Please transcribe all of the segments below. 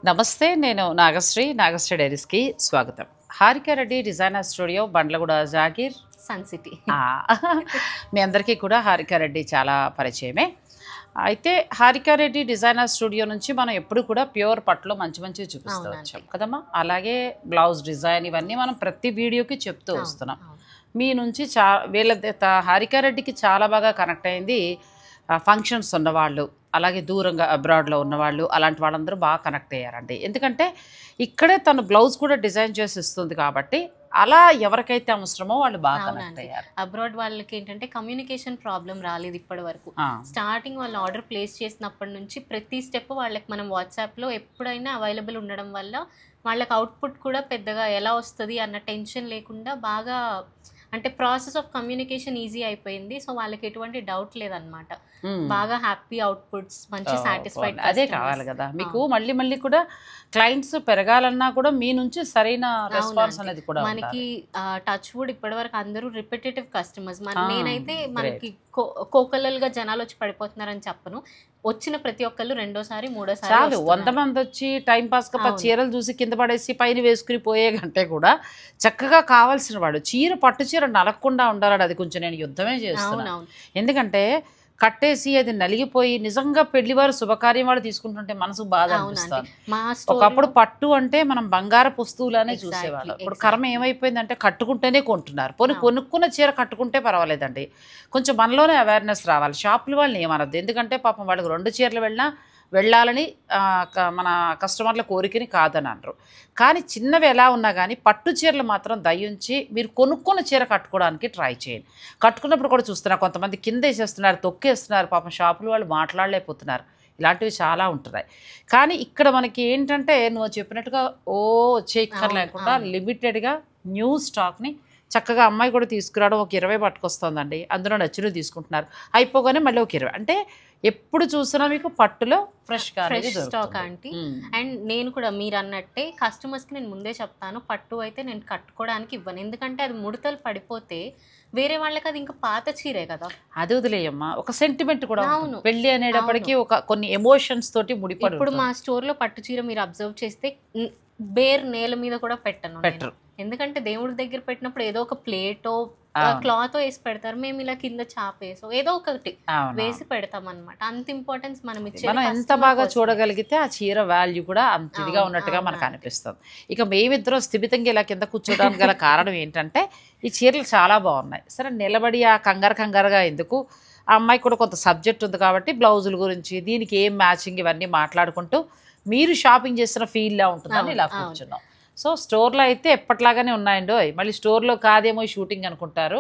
నమస్తే, నేను నాగశ్రీ డైరీస్కి స్వాగతం. Harika Reddy designer studio, Bandlaguda, Jagir, Sun City. మీ అందరికీ కూడా హారిక రెడ్డి చాలా పరిచయమే. అయితే హారిక రెడ్డి డిజైనర్ స్టూడియో నుంచి మనం ఎప్పుడు కూడా ప్యూర్ పట్టులో మంచివి చూపిస్తూ వచ్చాం కదమ్మా. అలాగే బ్లౌజ్ డిజైన్ ఇవన్నీ మనం ప్రతి వీడియోకి చెప్తూ వస్తున్నాం. మీ నుంచి వీళ్ళ హారిక రెడ్డికి చాలా బాగా కనెక్ట్ అయింది ఫంక్షన్స్ ఉన్నవాళ్ళు, అలాగే దూరంగా అబ్రాడ్లో ఉన్నవాళ్ళు, అలాంటి వాళ్ళందరూ బాగా కనెక్ట్ అయ్యారండి. ఎందుకంటే ఇక్కడే తను బ్లౌజ్ కూడా డిజైన్ చేసి ఇస్తుంది కాబట్టి అలా ఎవరికైతే అవసరమో వాళ్ళు బాగా కనెక్ట్ అయ్యారు. అబ్రాడ్ వాళ్ళకి ఏంటంటే కమ్యూనికేషన్ ప్రాబ్లం రాలేదు ఇప్పటి వరకు. స్టార్టింగ్ వాళ్ళు ఆర్డర్ ప్లేస్ చేసినప్పటి నుంచి ప్రతి స్టెప్ వాళ్ళకి మనం వాట్సాప్లో ఎప్పుడైనా అవైలబుల్ ఉండడం వల్ల వాళ్ళకి అవుట్పుట్ కూడా పెద్దగా ఎలా వస్తుంది అన్న టెన్షన్ లేకుండా బాగా అంటే ప్రాసెస్ ఆఫ్ కమ్యూనికేషన్ ఈజీ అయిపోయింది. సో వాళ్ళకి ఎటువంటి డౌట్ లేదనమాట. బాగా హ్యాపీ అవుట్పుట్స్, మంచి సాటిస్ఫైడ్. అదే కావాలి కదా మీకు. మళ్ళీ కూడా క్లయింట్స్ పెరగాలన్నా కూడా మీ నుంచి సరైన రెస్పాన్స్ అనేది కూడా మనకి టచ్ వుడ్ ఇప్పటి వరకు అందరూ రిపిటేటివ్ కస్టమర్స్. నేనైతే మనకి కోకలల్గా జనాలు వచ్చి పడిపోతున్నారని చెప్పను. వచ్చిన ప్రతి ఒక్కళ్ళు రెండోసారి మూడోసారి చాలు 100 మంది వచ్చి టైం పాస్గా చీరలు చూసి కింద పడేసి పైన వేసుకుని పోయే కంటే కూడా చక్కగా కావాల్సిన వాడు పట్టు చీర నలగకుండా ఉండాలని అది కొంచెం నేను యుద్ధమే చేస్తున్నాను. ఎందుకంటే కట్టేసి అది నలిగిపోయి నిజంగా పెళ్లివారు శుభకార్యం వాళ్ళు తీసుకుంటుంటే మనసు బాధ అనిపిస్తుంది. ఒకప్పుడు పట్టు అంటే మనం బంగారపు వస్తువులనే చూసేవాళ్ళం. ఇప్పుడు కర్మ ఏమైపోయిందంటే కట్టుకుంటేనే కొంటున్నారు. కొనుక్కున్న చీర కట్టుకుంటే పర్వాలేదండి, కొంచెం మనలోనే అవేర్నెస్ రావాలి. షాపుల వాళ్ళని ఏమనద్దు, ఎందుకంటే పాపం వాళ్ళకి 2 చీరలు వెళ్ళాలని మన కస్టమర్ల కోరికని కాదని అనరు. కానీ చిన్నవి ఎలా ఉన్నా కానీ పట్టు చీరలు మాత్రం దయించి మీరు కొనుక్కున్న చీర కట్టుకోవడానికి ట్రై చేయండి. కట్టుకున్నప్పుడు కూడా చూస్తున్నారు కొంతమంది కింద వేసేస్తున్నారు, తొక్కేస్తున్నారు, పాపం షాపుల వాళ్ళు మాట్లాడలేకపోతున్నారు. ఇలాంటివి చాలా ఉంటున్నాయి. కానీ ఇక్కడ మనకి ఏంటంటే నువ్వు చెప్పినట్టుగా వచ్చేక్కర్ లేకుండా లిమిటెడ్గా న్యూ స్టాక్ని చక్కగా అమ్మాయి కూడా తీసుకురావడం. ఒక 20 పట్టుకొస్తుందండి, అందులో నచ్చినవి తీసుకుంటున్నారు. అయిపోగానే మళ్ళీ ఒక 20. అంటే ఎప్పుడు చూసినా మీకు పట్టులో ఫ్రెష్ స్టాక్ ఆంటీ. అండ్ నేను కూడా మీరు అన్నట్టే కస్టమర్స్కి నేను ముందే చెప్తాను, పట్టు అయితే నేను కట్టుకోవడానికి ఇవ్వను. ఎందుకంటే అది ముడతలు పడిపోతే వేరే వాళ్ళకి అది ఇంకా పాత చీరే కదా. అది వదిలేయమ్మా, ఒక సెంటిమెంట్ కూడా. అవును, పెళ్లి అనేటప్పటికీ కొన్ని ఎమోషన్స్ తోటి ముడిపడి. ఇప్పుడు మా స్టోర్లో పట్టు చీర మీరు అబ్జర్వ్ చేస్తే బేర్ నేల మీద కూడా పెట్టరు. ఎందుకంటే దేవుడి దగ్గర పెట్టినప్పుడు ఏదో ఒక ప్లేటో క్లాత్ వేసి పెడతారు, మేము ఇలా కింద చాపేసో ఏదో ఒకటి వేసి పెడతాం అనమాట. అంత ఇంపార్టెన్స్ మనం ఎంత బాగా చూడగలిగితే ఆ చీర వాల్యూ కూడా అంత ఇదిగా ఉన్నట్టుగా మనకు అనిపిస్తుంది. ఇక మేమిద్దరం స్థిమితంగా ఇలా కింద కూర్చోడానికి గల కారణం ఏంటంటే ఈ చీరలు చాలా బాగున్నాయి. సరే నిలబడి ఆ కంగారుగా ఎందుకు, ఆ అమ్మాయికి కూడా కొంత సబ్జెక్ట్ ఉంది కాబట్టి బ్లౌజుల గురించి దీనికి ఏం మ్యాచింగ్ ఇవన్నీ మాట్లాడుకుంటూ మీరు షాపింగ్ చేసిన ఫీల్లా ఉంటుందని ఇలా కూర్చున్నాం. సో స్టోర్లో అయితే ఎప్పట్లాగానే ఉన్నాయండి. మళ్ళీ స్టోర్లో కాదేమో షూటింగ్ అనుకుంటారు,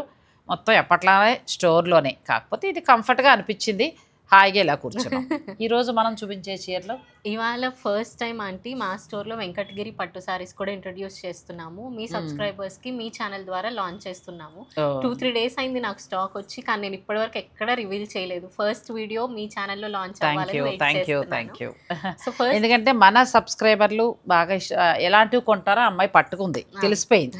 మొత్తం ఎప్పట్లానే స్టోర్లోనే. కాకపోతే ఇది కంఫర్ట్గా అనిపించింది, హాయిగా ఇలా కూర్చున్నాం. ఈరోజు మనం చూపించే చీరలో ఇవాళ ఫస్ట్ టైం ఆంటీ మా స్టోర్లో వెంకటగిరి పట్టు సారీస్ కూడా ఇంట్రడ్యూస్ చేస్తున్నాము. మీ సబ్స్క్రైబర్స్కి మీ ఛానల్ ద్వారా లాంచ్ చేస్తున్నాము. 2-3 డేస్ అయింది నాకు స్టాక్ వచ్చి, కానీ నేను ఇప్పటివరకు ఎక్కడ రివీల్ చేయలేదు. ఫస్ట్ వీడియో మీ ఛానల్లో లాంచ్ అవ్వాలని. Thank you. ఎందుకంటే మన సబ్స్క్రైబర్లు బాగా ఎలాంటివి కొంటారో అమ్మాయి పట్టుకుంది, తెలిసిపోయింది.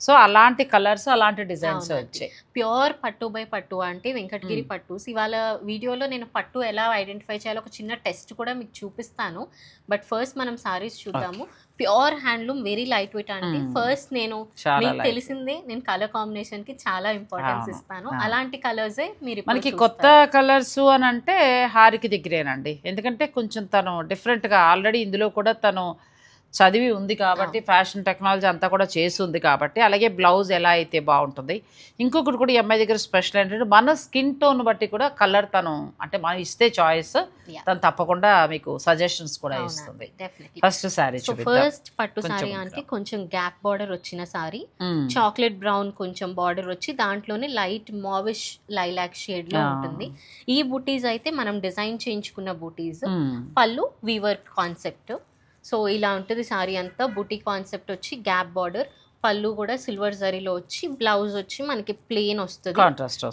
సో అలాంటి కలర్స్, అలాంటి డిజైన్స్ వచ్చాయి. ప్యూర్ పట్టు బై పట్టు అంటే వెంకటగిరి పట్టు. ఇవాళ వీడియోలో నేను పట్టు ఎలా ఐడెంటిఫై చేయాలో ఒక చిన్న టెస్ట్ కూడా మీకు చూపిస్తాను. బట్ ఫస్ట్ మనం సారీస్ చూద్దాము. Pure handloom, very light weight అంటే. ఫస్ట్ నేను మీకు తెలిసిందే, నేను కలర్ కాంబినేషన్ కి చాలా ఇంపార్టెన్స్ ఇస్తాను. అలాంటి కలర్సే మీరు మనకి కొత్త కలర్స్ అని అంటే హారికి దగ్గరేనండి. ఎందుకంటే కొంచెం తను డిఫరెంట్గా ఆల్రెడీ ఇందులో కూడా తను చదివి ఉంది కాబట్టి, ఫ్యాషన్ టెక్నాలజీ అంతా కూడా చేసి ఉంది కాబట్టి, అలాగే బ్లౌజ్ ఎలా అయితే బాగుంటుంది. ఇంకొకటి కూడా ఈ అమ్మాయి దగ్గర స్పెషల్ ఏంటంటే మన స్కిన్ టోన్ బట్టి కూడా కలర్ తను అంటే మనం ఇస్తే చాయిస్ తను తప్పకుండా మీకు సజెషన్స్ కూడా ఇస్తుంది. ఫస్ట్ సారీ ఫస్ట్ పట్టు సారీ అంటే కొంచెం గ్యాప్ బార్డర్ వచ్చిన సారీ, చాక్లెట్ బ్రౌన్ కొంచెం బార్డర్ వచ్చి దాంట్లోనే లైట్ మావిష్ లైలాక్ షేడ్ లో ఉంటుంది. ఈ బూటీస్ అయితే మనం డిజైన్ చేయించుకున్న బూటీస్. పళ్ళు వీవర్ కాన్సెప్ట్. సో ఇలా ఉంటుంది సారీ అంతా. బూటీ కాన్సెప్ట్ వచ్చి గ్యాప్ బార్డర్, పళ్ళు కూడా సిల్వర్ జరీలో వచ్చి, బ్లౌజ్ వచ్చి మనకి ప్లెయిన్ వస్తుంది,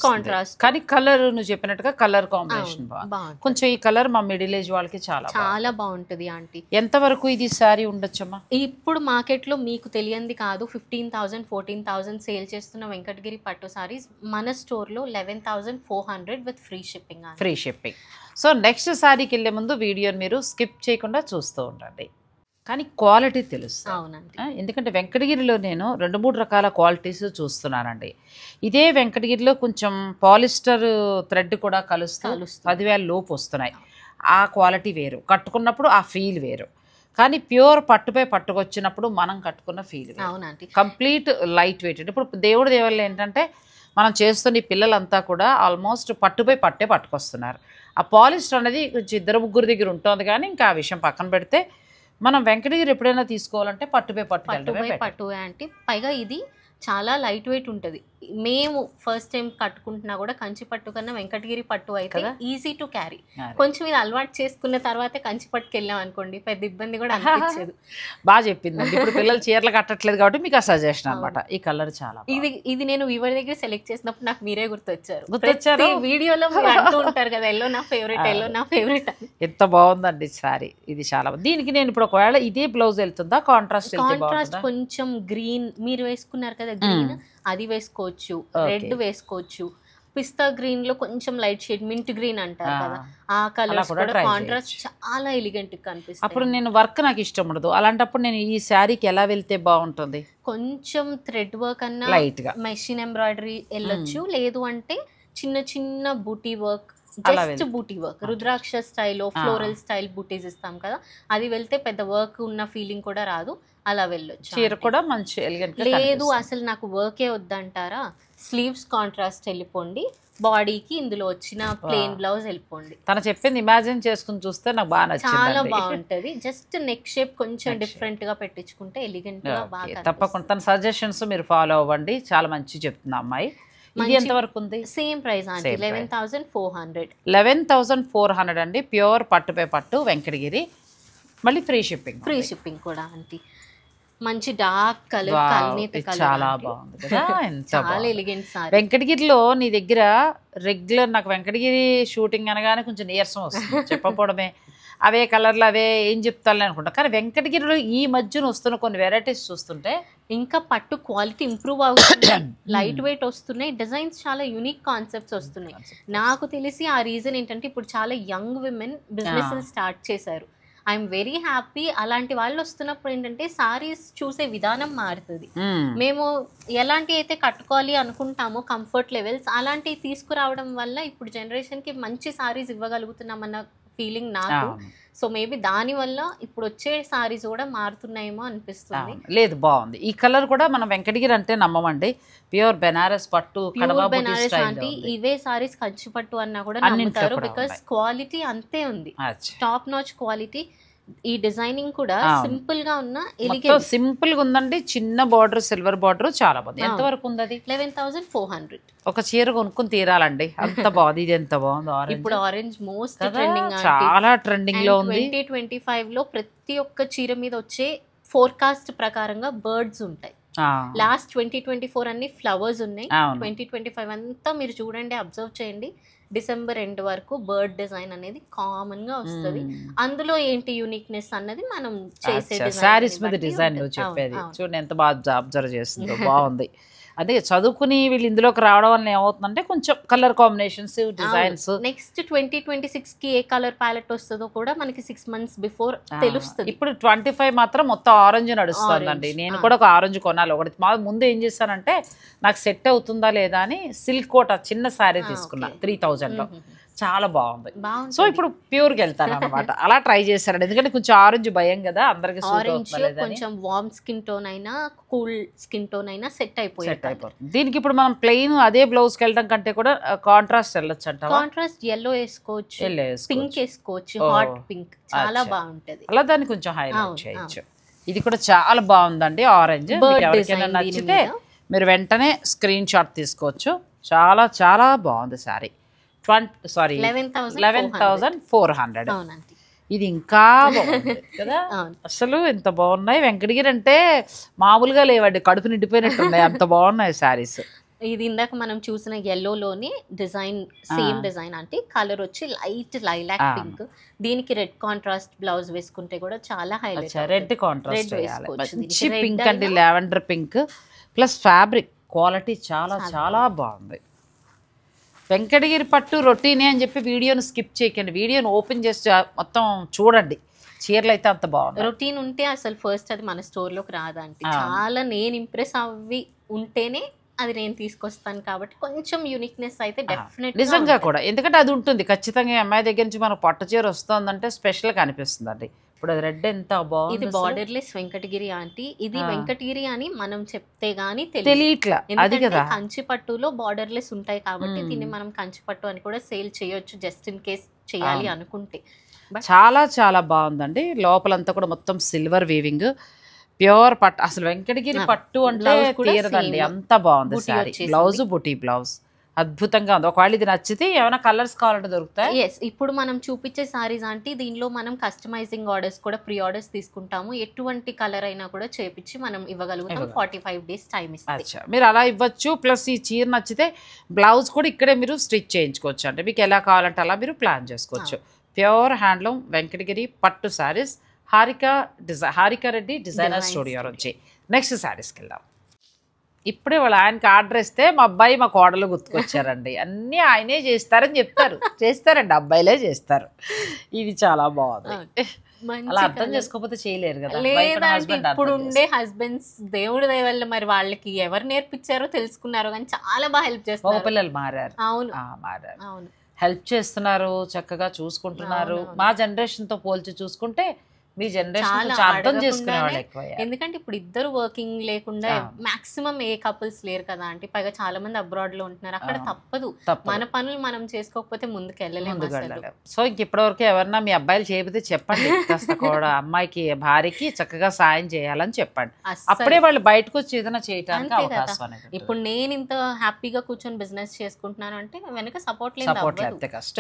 కాంట్రాస్ట్. కానీ కలర్ నువ్వు చెప్పినట్టుగా కలర్ కాంబినేషన్ బాగుంది. కొంచెం ఈ కలర్ మా మిడిల్ ఏజ్ వాళ్ళకి చాలా బాగుంటుంది ఆంటీ. ఎంత వరకు ఇది సారీ ఉండొచ్చమ్మా? ఇప్పుడు మార్కెట్ లో మీకు తెలియంది కాదు, 15,000 14,000 సేల్ చేస్తున్న వెంకటగిరి పట్టు సారీస్ మన స్టోర్ లో 11,400 with free shipping. So next సారీకి వెళ్ళే ముందు వీడియోని మీరు స్కిప్ చేయకుండా చూస్తూ ఉండండి. కానీ క్వాలిటీ తెలుస్తుంది. అవునండి. ఎందుకంటే వెంకటగిరిలో నేను 2-3 రకాల క్వాలిటీస్ చూస్తున్నానండి. ఇదే వెంకటగిరిలో కొంచెం పాలిస్టర్ థ్రెడ్ కూడా కలుస్తూ 10,000 లోపు వస్తున్నాయి. ఆ క్వాలిటీ వేరు, కట్టుకున్నప్పుడు ఆ ఫీల్ వేరు. కానీ ప్యూర్ పట్టుపై పట్టుకొచ్చినప్పుడు మనం కట్టుకున్న ఫీల్ అవునండి, కంప్లీట్ లైట్ వెయిట్. ఇప్పుడు దేవుడి దేవల్ల ఏంటంటే మనం చేస్తున్న ఈ పిల్లలంతా కూడా ఆల్మోస్ట్ పట్టుపై పట్టే పట్టుకొస్తున్నారు. ఆ పాలిస్టర్ అనేది కొంచెం 2-3 దగ్గర ఉంటుంది. కానీ ఇంకా ఆ విషయం పక్కన పెడితే మనం వెంకటగిరి ఎప్పుడైనా తీసుకోవాలంటే పట్టుపై పట్టు అంటే పైగా ఇది చాలా లైట్ వెయిట్ ఉంటుంది. మేము ఫస్ట్ టైం కట్టుకుంటున్నా కూడా కంచి పట్టు కన్నా వెంకటగిరి పట్టు అయితే ఈజీ టు క్యారీ. కొంచెం ఇది అలవాటు చేసుకున్న తర్వాత కంచి పట్టుకు వెళ్ళాం అనుకోండి పెద్ద ఇబ్బంది కూడా అనిపించదు. బాగా చెప్పింది. ఇప్పుడు పిల్లలు చీరలు కట్టట్లేదు కాబట్టి మీకు ఆ సజెషన్ అనమాట. ఈ కలర్ చాలా ఇది నేను వీవర్ దగ్గర సెలెక్ట్ చేసినప్పుడు నాకు మీరే గుర్తొచ్చారు. వీడియోలో అంటూ ఉంటారు కదా ఎల్లో నా ఫేవరెట్, ఎల్లో నా ఫేవరెట్. ఎంత బాగుందండి సారీ. ఇది చాలా దీనికి నేను ఇప్పుడు ఒకవేళ ఇదే బ్లౌజ్ వెళ్తుందా కాంట్రాస్ట్ కొంచెం గ్రీన్ మీరు వేసుకున్నారు కదా గ్రీన్ అది వేసుకోవచ్చు, రెడ్ వేసుకోవచ్చు, పిస్తా గ్రీన్ లో కొంచెం లైట్ షేడ్ మింట్ గ్రీన్ అంటారు కదా ఆ కలర్స్ కూడా కాంట్రాస్ట్ చాలా ఎలిగెంట్ గా కనిపిస్తుంది. అప్పుడు నేను వర్క్ నాకు ఇష్టం ఉండదు, అలాంటప్పుడు నేను ఈ శారీకి ఎలా వెళ్తే బాగుంటుంది? కొంచెం థ్రెడ్ వర్క్ అన్నా లైట్ గా మెషిన్ ఎంబ్రాయిడరీ వెళ్ళొచ్చు, లేదు అంటే చిన్న చిన్న బూటీ వర్క్, జస్ట్ బూటీ వర్క్ రుద్రాక్ష స్టైల్లో ఫ్లోరల్ స్టైల్ బూటీస్ ఇస్తాం కదా అది వెళ్తే పెద్ద వర్క్ ఉన్న ఫీలింగ్ కూడా రాదు, అలా వెళ్ళొచ్చు. చీర కూడా మంచి ఎలిగెంట్. లేదు అసలు నాకు వర్కే వద్దంటారా స్లీవ్స్ కాంట్రాస్ట్ వెళ్ళిపోండి, బాడీకి ఇందులో వచ్చిన ప్లెయిన్ బ్లౌజ్ వెళ్ళిపోండి. తను చెప్పింది ఇమాజిన్ చేసుకుని చూస్తే నాకు బాగా నచ్చింది, చాలా బాగుంటది. జస్ట్ నెక్ షేప్ కొంచెం డిఫరెంట్ గా పెట్టించుకుంటే ఎలిగెంట్ గా బాగా. తప్పకుండా తన సజెషన్స్ మీరు ఫాలో అవ్వండి, చాలా మంచి చెప్తున్నా అమ్మాయి. ఇది ఎంత వరకు ఉంది? సేమ్ ప్రైస్ అండి 11,400. 11,400 అండి, ప్యూర్ పట్టుపై పట్టు వెంకటగిరి. మళ్ళీ ఫ్రీ షిప్పింగ్ కూడా అండి. మంచి డార్క్ కలర్ కల్నేత కలర్ చాలా బాగుంది కదా. చాలా ఎలిగెంట్ సారీ. వెంకటగిరిలో నీ దగ్గర రెగ్యులర్ నాకు వెంకటగిరి షూటింగ్ అనగానే కొంచెం నీరసం వస్తుంది చెప్పకపోవడమే. అవే కలర్లు అవే ఏం చెప్తాను అనుకుంటా. కానీ వెంకటగిరిలో ఈ మధ్యన వస్తున్న కొన్ని వెరైటీస్ చూస్తుంటే ఇంకా పట్టు క్వాలిటీ ఇంప్రూవ్ అవుతుంది, లైట్ వెయిట్ వస్తున్నాయి, డిజైన్స్ చాలా యూనిక్ కాన్సెప్ట్స్ వస్తున్నాయి. నాకు తెలిసి ఆ రీజన్ ఏంటంటే ఇప్పుడు చాలా యంగ్ విమెన్ బిజినెస్ స్టార్ట్ చేశారు. I'm very happy. అలాంటి వాళ్ళు వస్తున్నప్పుడు ఏంటంటే సారీస్ చూసే విధానం మారుతుంది. మేము ఎలాంటి అయితే కట్టుకోవాలి అనుకుంటామో కంఫర్ట్ లెవెల్స్ అలాంటివి తీసుకురావడం వల్ల ఇప్పుడు జనరేషన్కి మంచి సారీస్ ఇవ్వగలుగుతున్నామన్న ఫీలింగ్ నాకు. సో మేబీ దాని వల్ల ఇప్పుడు వచ్చే సారీస్ కూడా మారుతున్నాయేమో అనిపిస్తుంది. లేదు బాగుంది. ఈ కలర్ కూడా మనం వెంకటగిరి అంటే నమ్మమండి, ప్యూర్ బెనారస్ పట్టు బెనారస్ అంటే ఇవే సారీస్ కంచి పట్టు అన్నా కూడా నమ్ముతారు. బికాస్ క్వాలిటీ అంతే ఉంది, టాప్ నాచ్ క్వాలిటీ. ఈ డిజైనింగ్ కూడా సింపుల్ గా ఉన్న సింపుల్ గా ఉందండి. చిన్న బార్డర్ సిల్వర్ బార్డర్ చాలా బాగుంది. ఎంత వరకు ఉంది అది? 11,400. ఒక చీర కొనుక్కొని తీరాలండి, అంత బాగుంది. ఇది ఎంత బాగుంది. ఇప్పుడు ఆరెంజ్ మోస్ట్ ట్రెండింగ్, చాలా ట్రెండింగ్ లో ఉంది. 2025 లో ప్రతి ఒక్క చీర మీద వచ్చే ఫోర్కాస్ట్ ప్రకారంగా బర్డ్స్ ఉంటాయి. లాస్ట్ 2024 అన్ని ఫ్లవర్స్ ఉన్నాయి. 2025 అంతా మీరు చూడండి, అబ్జర్వ్ చేయండి, డిసెంబర్ ఎండ్ వరకు బర్డ్ డిజైన్ అనేది కామన్ గా వస్తుంది. అందులో ఏంటి యూనిక్నెస్ అన్నది మనం చేసే సారీస్ మీద డిజైన్ చెప్పేది చూడండి ఎంత బాగా అబ్జర్వ్ చేస్తుందో. బాగుంది. అదే చదువుకుని వీళ్ళు ఇందులోకి రావడం వల్ల ఏమవుతుందంటే కొంచెం కలర్ కాంబినేషన్స్ డిజైన్స్. నెక్స్ట్ 2026 కి ఏ కలర్ ప్యాలెట్ వస్తుందో కూడా మనకి 6 months బిఫోర్ తెలుస్తుంది. ఇప్పుడు 25 మాత్రం మొత్తం ఆరెంజ్ నడుస్తుందండి. నేను కూడా ఒక ఆరెంజ్ కొనాలి ఒకటి. ముందు ఏం చేశానంటే నాకు సెట్ అవుతుందా లేదా అని సిల్క్ కోట చిన్న శారీ తీసుకున్నా 3,000లో, చాలా బాగుంది. సో ఇప్పుడు ప్యూర్కి వెళ్తాను అనమాట. అలా ట్రై చేశాను ఎందుకంటే కొంచెం ఆరెంజ్ భయం కదా అందరికి. కొంచెం వార్మ్ స్కిన్ టోన్ అయినా కూల్ స్కిన్ టోన్ అయినా సెట్ అయిపోతుంది. దీనికి ఇప్పుడు మనం ప్లెయిన్ అదే బ్లౌజ్ కి వెళ్ళడం కంటే కూడా కాంట్రాస్ట్ వెళ్ళొచ్చు అంట. కాంట్రాస్ట్ ఎల్లో వేసుకోవచ్చు, పింక్ వేసుకోవచ్చు, హాట్ పింక్ చాలా బాగుంటది. అలా దాన్ని కొంచెం హైలైట్ చేయొచ్చు. ఇది కూడా చాలా బాగుందండి ఆరెంజ్. ఎవరికైనా నచ్చితే మీరు వెంటనే స్క్రీన్ షాట్ తీసుకోవచ్చు. చాలా చాలా బాగుంది సారీ. 11,400. ఇది ఇంకా బాగుంది కదా అసలు. ఎంత బాగున్నాయి. వెంకటగిరి అంటే మామూలుగా లేవండి, కడుపు నిండిపోయినట్టున్నాయి, అంత బాగున్నాయి శారీస్. ఇది ఇందాక మనం చూసిన ఎల్లోలోనే డిజైన్, సేమ్ డిజైన్ అంటే కలర్ వచ్చి లైట్ లైలాక్ పింక్. దీనికి రెడ్ కాంట్రాస్ట్ బ్లౌజ్ వేసుకుంటే కూడా చాలా హైలైట్. రెడ్ కాంట్రాస్ట్ మంచి పింక్ అండి, lavender pink plus fabric quality చాలా చాలా బాగుంది. వెంకటగిరి పట్టు రొటీనే అని చెప్పి వీడియోను స్కిప్ చేయకండి, వీడియోను ఓపెన్ చేసి మొత్తం చూడండి. చీరలు అయితే అంత బాగుంది. రొటీన్ ఉంటే అసలు ఫస్ట్ అది మన స్టోర్ లోకి రాదంటే, చాలా నేను ఇంప్రెస్ అవి ఉంటేనే అది నేను తీసుకొస్తాను కాబట్టి కొంచెం యూనిక్నెస్ అయితే డెఫినెట్ నిజంగా కూడా, ఎందుకంటే అది ఉంటుంది ఖచ్చితంగా. అమ్మాయి దగ్గర నుంచి మనకు పట్టు చీర వస్తుందంటే స్పెషల్ గా అనిపిస్తుంది అండి. ఇప్పుడు అది రెడ్ ఎంత బాగుంది. ఇది బార్డర్లెస్ వెంకటగిరి ఆంటీ. ఇది వెంకటగిరి అని మనం చెప్తే గానీ తెలియట్లా, అది కదా. కంచి పట్టులో బార్డర్లెస్ ఉంటాయి కాబట్టి దీన్ని మనం కంచి పట్టు అని కూడా సేల్ చేయొచ్చు, జస్ట్ ఇన్ కేస్ చేయాలి అనుకుంటే. చాలా చాలా బాగుందండి. లోపలంతా కూడా మొత్తం సిల్వర్ వీవింగ్, ప్యూర్ పట్టు. అసలు వెంకటగిరి పట్టు అంటే తీరదండి, అంత బాగుంది సారీ. బ్లౌజ్ బుటీ బ్లౌజ్ అద్భుతంగా ఉంది. ఒకవేళ ఇది నచ్చితే ఏమైనా కలర్స్ కావాలంటే దొరుకుతాయి. ఎస్, ఇప్పుడు మనం చూపించే సారీస్ అంటే దీనిలో మనం కస్టమైజింగ్ ఆర్డర్స్ కూడా ప్రీ ఆర్డర్స్ తీసుకుంటాము. ఎటువంటి కలర్ అయినా కూడా చేపించి మనం ఇవ్వగలుగుతాం. 45 days టైం ఇస్తాం. మీరు అలా ఇవ్వచ్చు. ప్లస్ ఈ చీర నచ్చితే బ్లౌజ్ కూడా ఇక్కడే మీరు స్టిచ్ చేయించుకోవచ్చు. అంటే మీకు ఎలా కావాలంటే అలా మీరు ప్లాన్ చేసుకోవచ్చు. ప్యూర్ హ్యాండ్లూమ్ వెంకటగిరి పట్టు శారీస్, హారిక రెడ్డి డిజైనర్ స్టూడియో నుంచి. నెక్స్ట్ శారీస్కి వెళ్దాం. ఇప్పుడే వాళ్ళు ఆయనకి ఆర్డర్ ఇస్తే మా అబ్బాయి మా కోడలు గుర్తుకొచ్చారండి. అన్నీ ఆయనే చేస్తారని చెప్తారు, చేస్తారండి, అబ్బాయిలే చేస్తారు. ఇది చాలా బాగుంది. అలా అర్థం చేసుకోకపోతే చేయలేరు కదా. లేదంటే ఇప్పుడు ఉండే హస్బెండ్స్ దేవుడి దయ వల్ల మరి వాళ్ళకి ఎవరు నేర్పించారో తెలుసుకున్నారో కానీ చాలా బాగా హెల్ప్ చేస్తారు. పిల్లలు మారారు. అవును, మారారు, అవును, హెల్ప్ చేస్తున్నారు, చక్కగా చూసుకుంటున్నారు. మా జనరేషన్ తో పోల్చి చూసుకుంటే మీ జనరేషన్ అర్థం చేసుకునే వాళ్ళు ఎక్కువ. ఎందుకంటే ఇప్పుడు ఇద్దరు వర్కింగ్ లేకుండా మాక్సిమం ఏ కపుల్స్ లేరు కదా అంటే. పైగా చాలా మంది అబ్రాడ్ లో ఉంటున్నారు, అక్కడ తప్పదు. మన పనులు మనం చేసుకోకపోతే ముందుకు వెళ్ళలేము. సో ఇంక ఇప్పటివరకు ఎవరన్నా మీ అబ్బాయిలు చేయబోతే చెప్పండి, కాస్త కూడా అమ్మాయికి భార్యకి చక్కగా సాయం చేయాలని చెప్పండి. అప్పుడే వాళ్ళు బయటకు వచ్చి ఏదైనా చేయడానికి అవకాశం అనేది. ఇప్పుడు నేను ఇంత హ్యాపీగా కూర్చొని బిజినెస్ చేసుకుంటున్నాను అంటే వెనక సపోర్ట్ లేదు.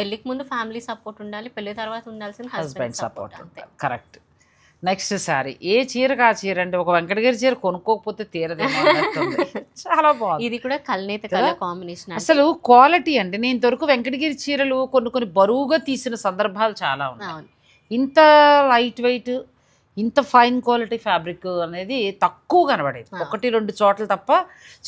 పెళ్లికి ముందు ఫ్యామిలీ సపోర్ట్ ఉండాలి, పెళ్లి తర్వాత ఉండాల్సిన husband support. Correct. Next sari ఏ చీరకు ఆ చీర అండి. ఒక వెంకటగిరి చీర కొనుక్కోకపోతే తీరదేమో. చాలా బాగుంది. ఇది కూడా కల్నేత కలర్ కాంబినేషన్. అసలు క్వాలిటీ అండి. నేను ఇంతవరకు వెంకటగిరి చీరలు కొన్ని బరువుగా తీసిన సందర్భాలు చాలా ఉన్నాయి. ఇంత లైట్ వెయిట్, ఇంత ఫైన్ క్వాలిటీ ఫ్యాబ్రిక్ అనేది తక్కువ కనబడేది. 1-2 చోట్ల తప్ప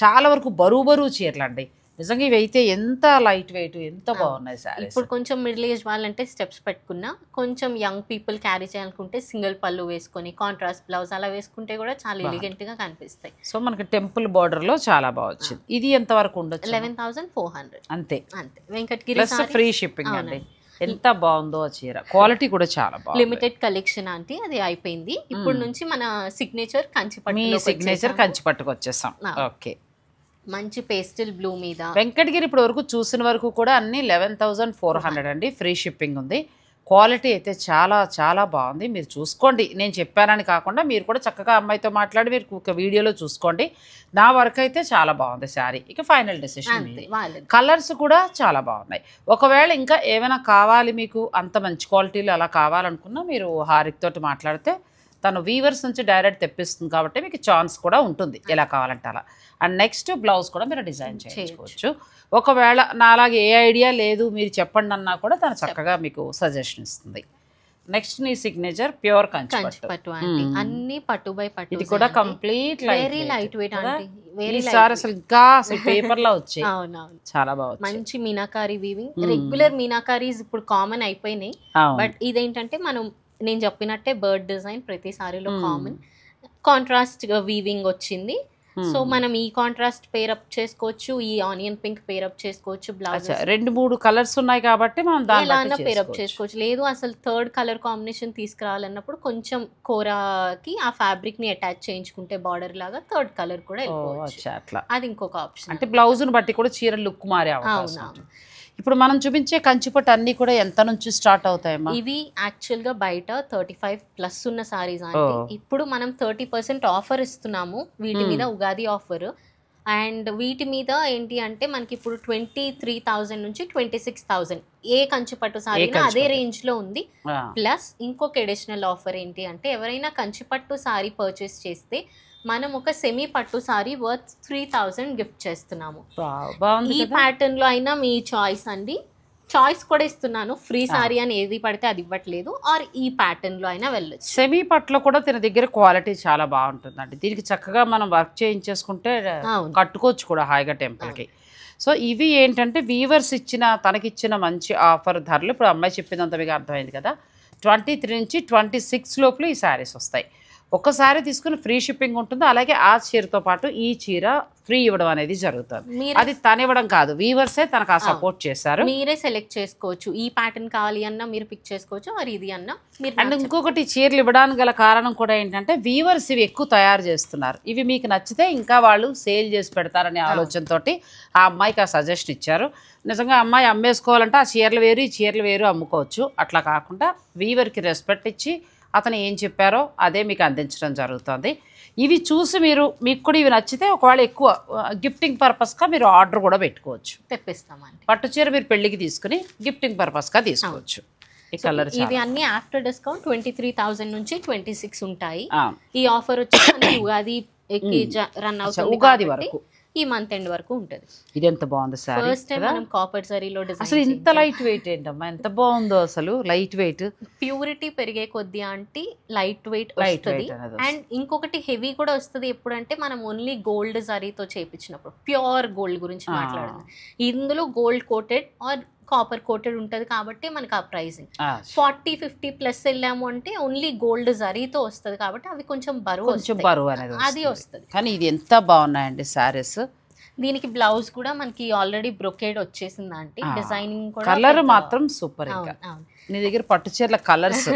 చాలా వరకు బరువు చీరలు అండి. నిజంగా ఇవి అయితే ఎంత లైట్ వెయిట్, ఎంత బాగున్నాయి సారీ. ఇప్పుడు కొంచెం మిడిల్ ఏజ్ వాళ్ళంటే స్టెప్స్ పెట్టుకున్నా, కొంచెం యంగ్ పీపుల్ క్యారీ చేయాలనుకుంటే సింగిల్ పళ్ళు వేసుకొని కాంట్రాస్ట్ బ్లౌజ్ అలా వేసుకుంటే కూడా చాలా ఎలిగెంట్ గా కనిపిస్తాయి. సో మనకి టెంపుల్ బార్డర్ లో చాలా బాగా వచ్చింది. ఇది ఎంత వరకు ఉండొచ్చు? 11,400 అంతే. వెంకటగిరి ఫ్రీ షిప్పింగ్ అండి. ఎంత బాగుందో ఆ చీర, క్వాలిటీ కూడా చాలా బాగుంది. లిమిటెడ్ కలెక్షన్ అంటే అది అయిపోయింది. ఇప్పుడు నుంచి మన సిగ్నేచర్ కంచిపట్టు. మీ సిగ్నేచర్ కంచిపట్టుకు వచ్చేసాం. ఓకే, మంచి పేస్టల్ బ్లూ మీద వెంకటగిరి ఇప్పుడు వరకు చూసిన వరకు కూడా అన్ని 11,400 అండి. ఫ్రీ షిప్పింగ్ ఉంది. క్వాలిటీ అయితే చాలా చాలా బాగుంది. మీరు చూసుకోండి, నేను చెప్పానని కాకుండా మీరు కూడా చక్కగా అమ్మాయితో మాట్లాడి మీరు ఒక వీడియోలో చూసుకోండి. నా వరకు అయితే చాలా బాగుంది శారీ. ఇక ఫైనల్ డెసిషన్. కలర్స్ కూడా చాలా బాగున్నాయి. ఒకవేళ ఇంకా ఏమైనా కావాలి మీకు అంత మంచి క్వాలిటీలో అలా కావాలనుకున్నా మీరు హారిక్ తోటి మాట్లాడితే తను వీవర్స్ నుంచి డైరెక్ట్ తెప్పిస్తుంది కాబట్టి మీకు ఛాన్స్ కూడా ఉంటుంది ఎలా కావాలంటే అలా. అండ్ నెక్స్ట్ బ్లౌజ్ కూడా మీరు డిజైన్ చేయించుకోవచ్చు. ఒకవేళ నాలాగే ఏ ఐడియా లేదు మీరు చెప్పండి అన్నా కూడా తను చక్కగా మీకు సజెషన్ ఇస్తుంది. నెక్స్ట్ నీ సిగ్నేచర్ ప్యూర్ కంచిపట్టు. అన్ని పట్టు బై పట్టు. ఇది కూడా కంప్లీట్ వెరీ లైట్ వెయిట్ అండి. సార్ అసలు ఇంకా అసలు పేపర్ లా వచ్చాయి. చాలా బాగుంది. మంచి మీనాకారి వీవింగ్. రెగ్యులర్ మీనాకారీస్ ఇప్పుడు కామన్ అయిపోయినాయి. బట్ ఇదేంటంటే మనం నేను చెప్పినట్టే బర్డ్ డిజైన్ ప్రతి సారీలో కామన్. కాంట్రాస్ట్ వీవింగ్ వచ్చింది. సో మనం ఈ కాంట్రాస్ట్ పేరప్ చేసుకోవచ్చు, ఈ ఆనియన్ పింక్ పేరప్ చేసుకోవచ్చు. బ్లౌజ్ 2-3 కలర్స్ ఉన్నాయి కాబట్టి మనం దానిలో పేరప్ చేసుకోవచ్చు. లేదు అసలు థర్డ్ కలర్ కాంబినేషన్ తీసుకురావాలన్నప్పుడు కొంచెం కోరాకి ఆ ఫ్యాబ్రిక్ ని అటాచ్ చేయించుకుంటే బార్డర్ లాగా థర్డ్ కలర్ కూడా వెళ్ళిపోవచ్చు. అది ఇంకొక ఆప్షన్. అంటే బ్లౌజ్ ని బట్టి కూడా చీర లుక్ మారే అవకాశం ఉంటుంది. ఇప్పుడు మనం చూపించే కంచిపట్టు అన్ని కూడా ఎంత నుంచి స్టార్ట్ అవుతాయమ్మా? ఇవి యాక్చువల్ గా బయట 35+ ఉన్న సారీస్ అంటే ఇప్పుడు మనం 30% ఆఫర్ ఇస్తున్నాము వీటి మీద, ఉగాది ఆఫర్. అండ్ వీటి మీద ఏంటి అంటే మనకి ఇప్పుడు 23,000 నుంచి 26,000 ఏ కంచిపట్టు సారీ అదే రేంజ్ లో ఉంది. ప్లస్ ఇంకొక అడిషనల్ ఆఫర్ ఏంటి అంటే ఎవరైనా కంచిపట్టు సారీ పర్చేస్ చేస్తే మనం ఒక సెమీ పట్టు సారీ వర్త్ 3,000 గిఫ్ట్ చేస్తున్నాము. ఈ ప్యాటర్న్ లో అయినా మీ చాయిస్ అండి. చాయిస్ కూడా ఇస్తున్నాను. ఫ్రీ సారీ అని ఏది పడితే అది ఇవ్వట్లేదు. ఆర్ ఈ ప్యాటర్న్ లో అయినా వెళ్ళొచ్చు. సెమీ పట్టులో కూడా తన దగ్గర క్వాలిటీ చాలా బాగుంటుందండి. దీనికి చక్కగా మనం వర్క్ చేయించేసుకుంటే కట్టుకోవచ్చు కూడా హాయిగా టెంపుల్ కి. సో ఇవి ఏంటంటే వీవర్స్ ఇచ్చిన తనకిచ్చిన మంచి ఆఫర్ ధరలు. ఇప్పుడు అమ్మాయి చెప్పినంత మీకు అర్థమైంది కదా. 23 నుంచి 26 లోపల ఈ శారీస్ వస్తాయి. ఒక శారీ తీసుకుని ఫ్రీ షిప్పింగ్ ఉంటుంది. అలాగే ఆ చీరతో పాటు ఈ చీర ఫ్రీ ఇవ్వడం అనేది జరుగుతుంది. అది తను ఇవ్వడం కాదు, వీవర్సే తనకు ఆ సపోర్ట్ చేశారు. మీరే సెలెక్ట్ చేసుకోవచ్చు, ఈ ప్యాటర్న్ కావాలి అన్నా మీరు పిక్ చేసుకోవచ్చు, మరి ఇది అన్నా మీరు. అండ్ ఇంకొకటి చీరలు ఇవ్వడానికి గల కారణం కూడా ఏంటంటే వీవర్స్ ఇవి ఎక్కువ తయారు చేస్తున్నారు. ఇవి మీకు నచ్చితే ఇంకా వాళ్ళు సేల్ చేసి పెడతారనే ఆలోచనతో ఆ అమ్మాయికి ఆ సజెషన్ ఇచ్చారు. నిజంగా అమ్మాయి అమ్మేసుకోవాలంటే ఆ చీరలు వేరు ఈ చీరలు వేరు అమ్ముకోవచ్చు. అట్లా కాకుండా వీవర్కి రెస్పెక్ట్ ఇచ్చి అతను ఏం చెప్పారో అదే మీకు అందించడం జరుగుతుంది. ఇవి చూసి మీకు కూడా ఇవి నచ్చితే ఒకవేళ ఎక్కువ గిఫ్టింగ్ పర్పస్గా మీరు ఆర్డర్ కూడా పెట్టుకోవచ్చు. తెప్పిస్తామండి. పట్టు చీర మీరు పెళ్ళికి తీసుకుని గిఫ్టింగ్ పర్పస్గా తీసుకోవచ్చు. ఈ కలర్ ఇవి అన్ని ఆఫ్టర్ డిస్కౌంట్ 23,000 నుంచి 26 ఉంటాయి. ఈ ఆఫర్ వచ్చి ఉగాది రన్ అవుతుంది, ఉగాది వరకు ఈ మంత్ ఎండ్ వరకు ఉంటుంది. ఇది ఎంత బాగుంది సార్. ఫస్ట్ టైం మనం కాపర్ జరీలో డిజైన్. అసలు ఇంత లైట్ వెయిట్ ఏంటమ్మా, ఎంత బాగుందో అసలు. లైట్ వెయిట్, ప్యూరిటీ పెరిగే కొద్దీ అంటే లైట్ వెయిట్ వస్తుంది. అండ్ ఇంకొకటి హెవీ కూడా వస్తుంది ఎప్పుడంటే మనం ఓన్లీ గోల్డ్ జరీతో చేయించినప్పుడు. ప్యూర్ గోల్డ్ గురించి మాట్లాడుతుంది. ఇందులో gold coated or copper coated ఉంటుంది కాబట్టి మనకి ఆ ప్రైసింగ్ 40-50 ప్లస్ వెళ్ళాము అంటే ఓన్లీ గోల్డ్ జరీతో వస్తుంది కాబట్టి అవి కొంచెం బరువు అనేది అది వస్తుంది. కానీ ఇది ఎంత బాగున్నాయండి సారీస్. దీనికి బ్లౌజ్ కూడా మనకి ఆల్రెడీ బ్రొకేడ్ వచ్చేసింది అంటే డిజైనింగ్ కూడా. కలర్ మాత్రం సూపర్. నీ దగ్గర పట్టు చీరల కలర్స్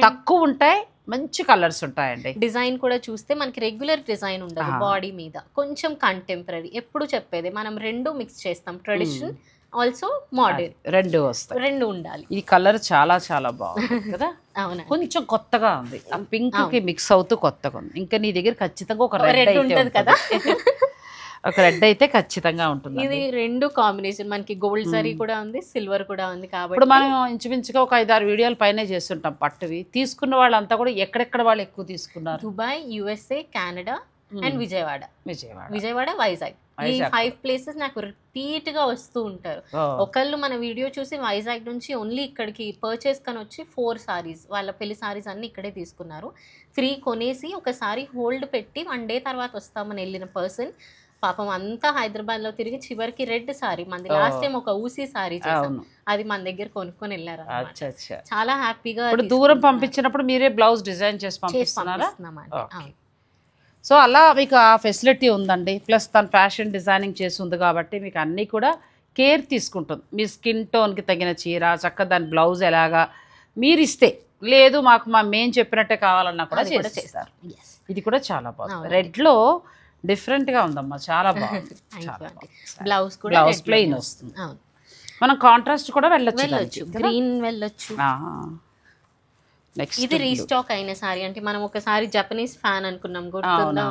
తక్కువ ఉంటాయి, మంచి కలర్స్ ఉంటాయండి. డిజైన్ కూడా చూస్తే మనకి రెగ్యులర్ డిజైన్ ఉండదు బాడీ మీద, కొంచెం కంటెంపరీ. ఎప్పుడు చెప్పేది మనం రెండు మిక్స్ చేస్తాం, ట్రెడిషనల్ ఆల్సో మోడర్న్ రెండు వస్తాయి, రెండు ఉండాలి. ఇది కలర్ చాలా చాలా బాగుంది కదా. అవునా, కొంచెం కొత్తగా ఉంది. ఆ పింక్ కి మిక్స్ అవుతూ కొత్తగా ఉంది. ఇంకా నీ దగ్గర ఖచ్చితంగా ఒక రెడ్ ఉంటుంది కదా. ఒక రెడ్ అయితే ఖచ్చితంగా ఉంటుంది. ఇది రెండు కాంబినేషన్ మనకి గోల్డ్ జరీ కూడా ఉంది, సిల్వర్ కూడా ఉంది. కాబట్టి ఇప్పుడు మనం ఇంచుమించుగా ఒక 5-6 వీడియోల పైనే చేస్తుంటాం పట్టువి. తీసుకున్న వాళ్ళంతా కూడా ఎక్కడెక్కడ వాళ్ళు ఎక్కువ తీసుకున్నారు? Dubai, USA, Canada and Vijayawada, Vizag. ఈ 5 ప్లేసెస్ నాకు రిపీట్ గా వస్తూ ఉంటారు. ఒకళ్ళు మన వీడియో చూసి వైజాగ్ నుంచి ఓన్లీ ఇక్కడికి పర్చేస్ కని వచ్చి 4 సారీస్ వాళ్ళ పెళ్లి సారీస్ అన్ని ఇక్కడే తీసుకున్నారు. 3 కొనేసి ఒకసారి హోల్డ్ పెట్టి 1 డే తర్వాత వస్తామని వెళ్ళిన పర్సన్ పాపం అంతా హైదరాబాద్ లో తిరిగి చివరికి రెడ్ సారీ మంది లాస్ట్ టైం ఒక ఊసీ సారీ చేసాం, అది మన దగ్గర కొనుక్కొని వెళ్ళారు. చాలా హ్యాపీగా. దూరం పంపించినప్పుడు మీరే బ్లౌజ్ డిజైన్ చేసి పంపిస్తున్నారా? సో అలా మీకు ఆ ఫెసిలిటీ ఉందండి. ప్లస్ తను ఫ్యాషన్ డిజైనింగ్ చేసి ఉంది కాబట్టి మీకు అన్నీ కూడా కేర్ తీసుకుంటుంది. మీ స్కిన్ టోన్కి తగిన చీర చక్కగా దాని బ్లౌజ్ ఎలాగా మీరు ఇస్తే, లేదు మాకు మేము చెప్పినట్టే కావాలన్నా కూడా చేస్తారు. ఇది కూడా చాలా బాగుంది. రెడ్లో డిఫరెంట్గా ఉందమ్మా, చాలా బాగుంది. బ్లౌజ్ ప్లెయిన్ వస్తుంది. మనం కాంట్రాస్ట్ కూడా వెళ్ళొచ్చు, గ్రీన్ వెళ్ళొచ్చు. ఇది రీస్టాక్ అయిన సారీ. అంటే మనం ఒకసారి జపనీస్ ఫ్యాన్ అనుకున్నాం గుర్తుందా,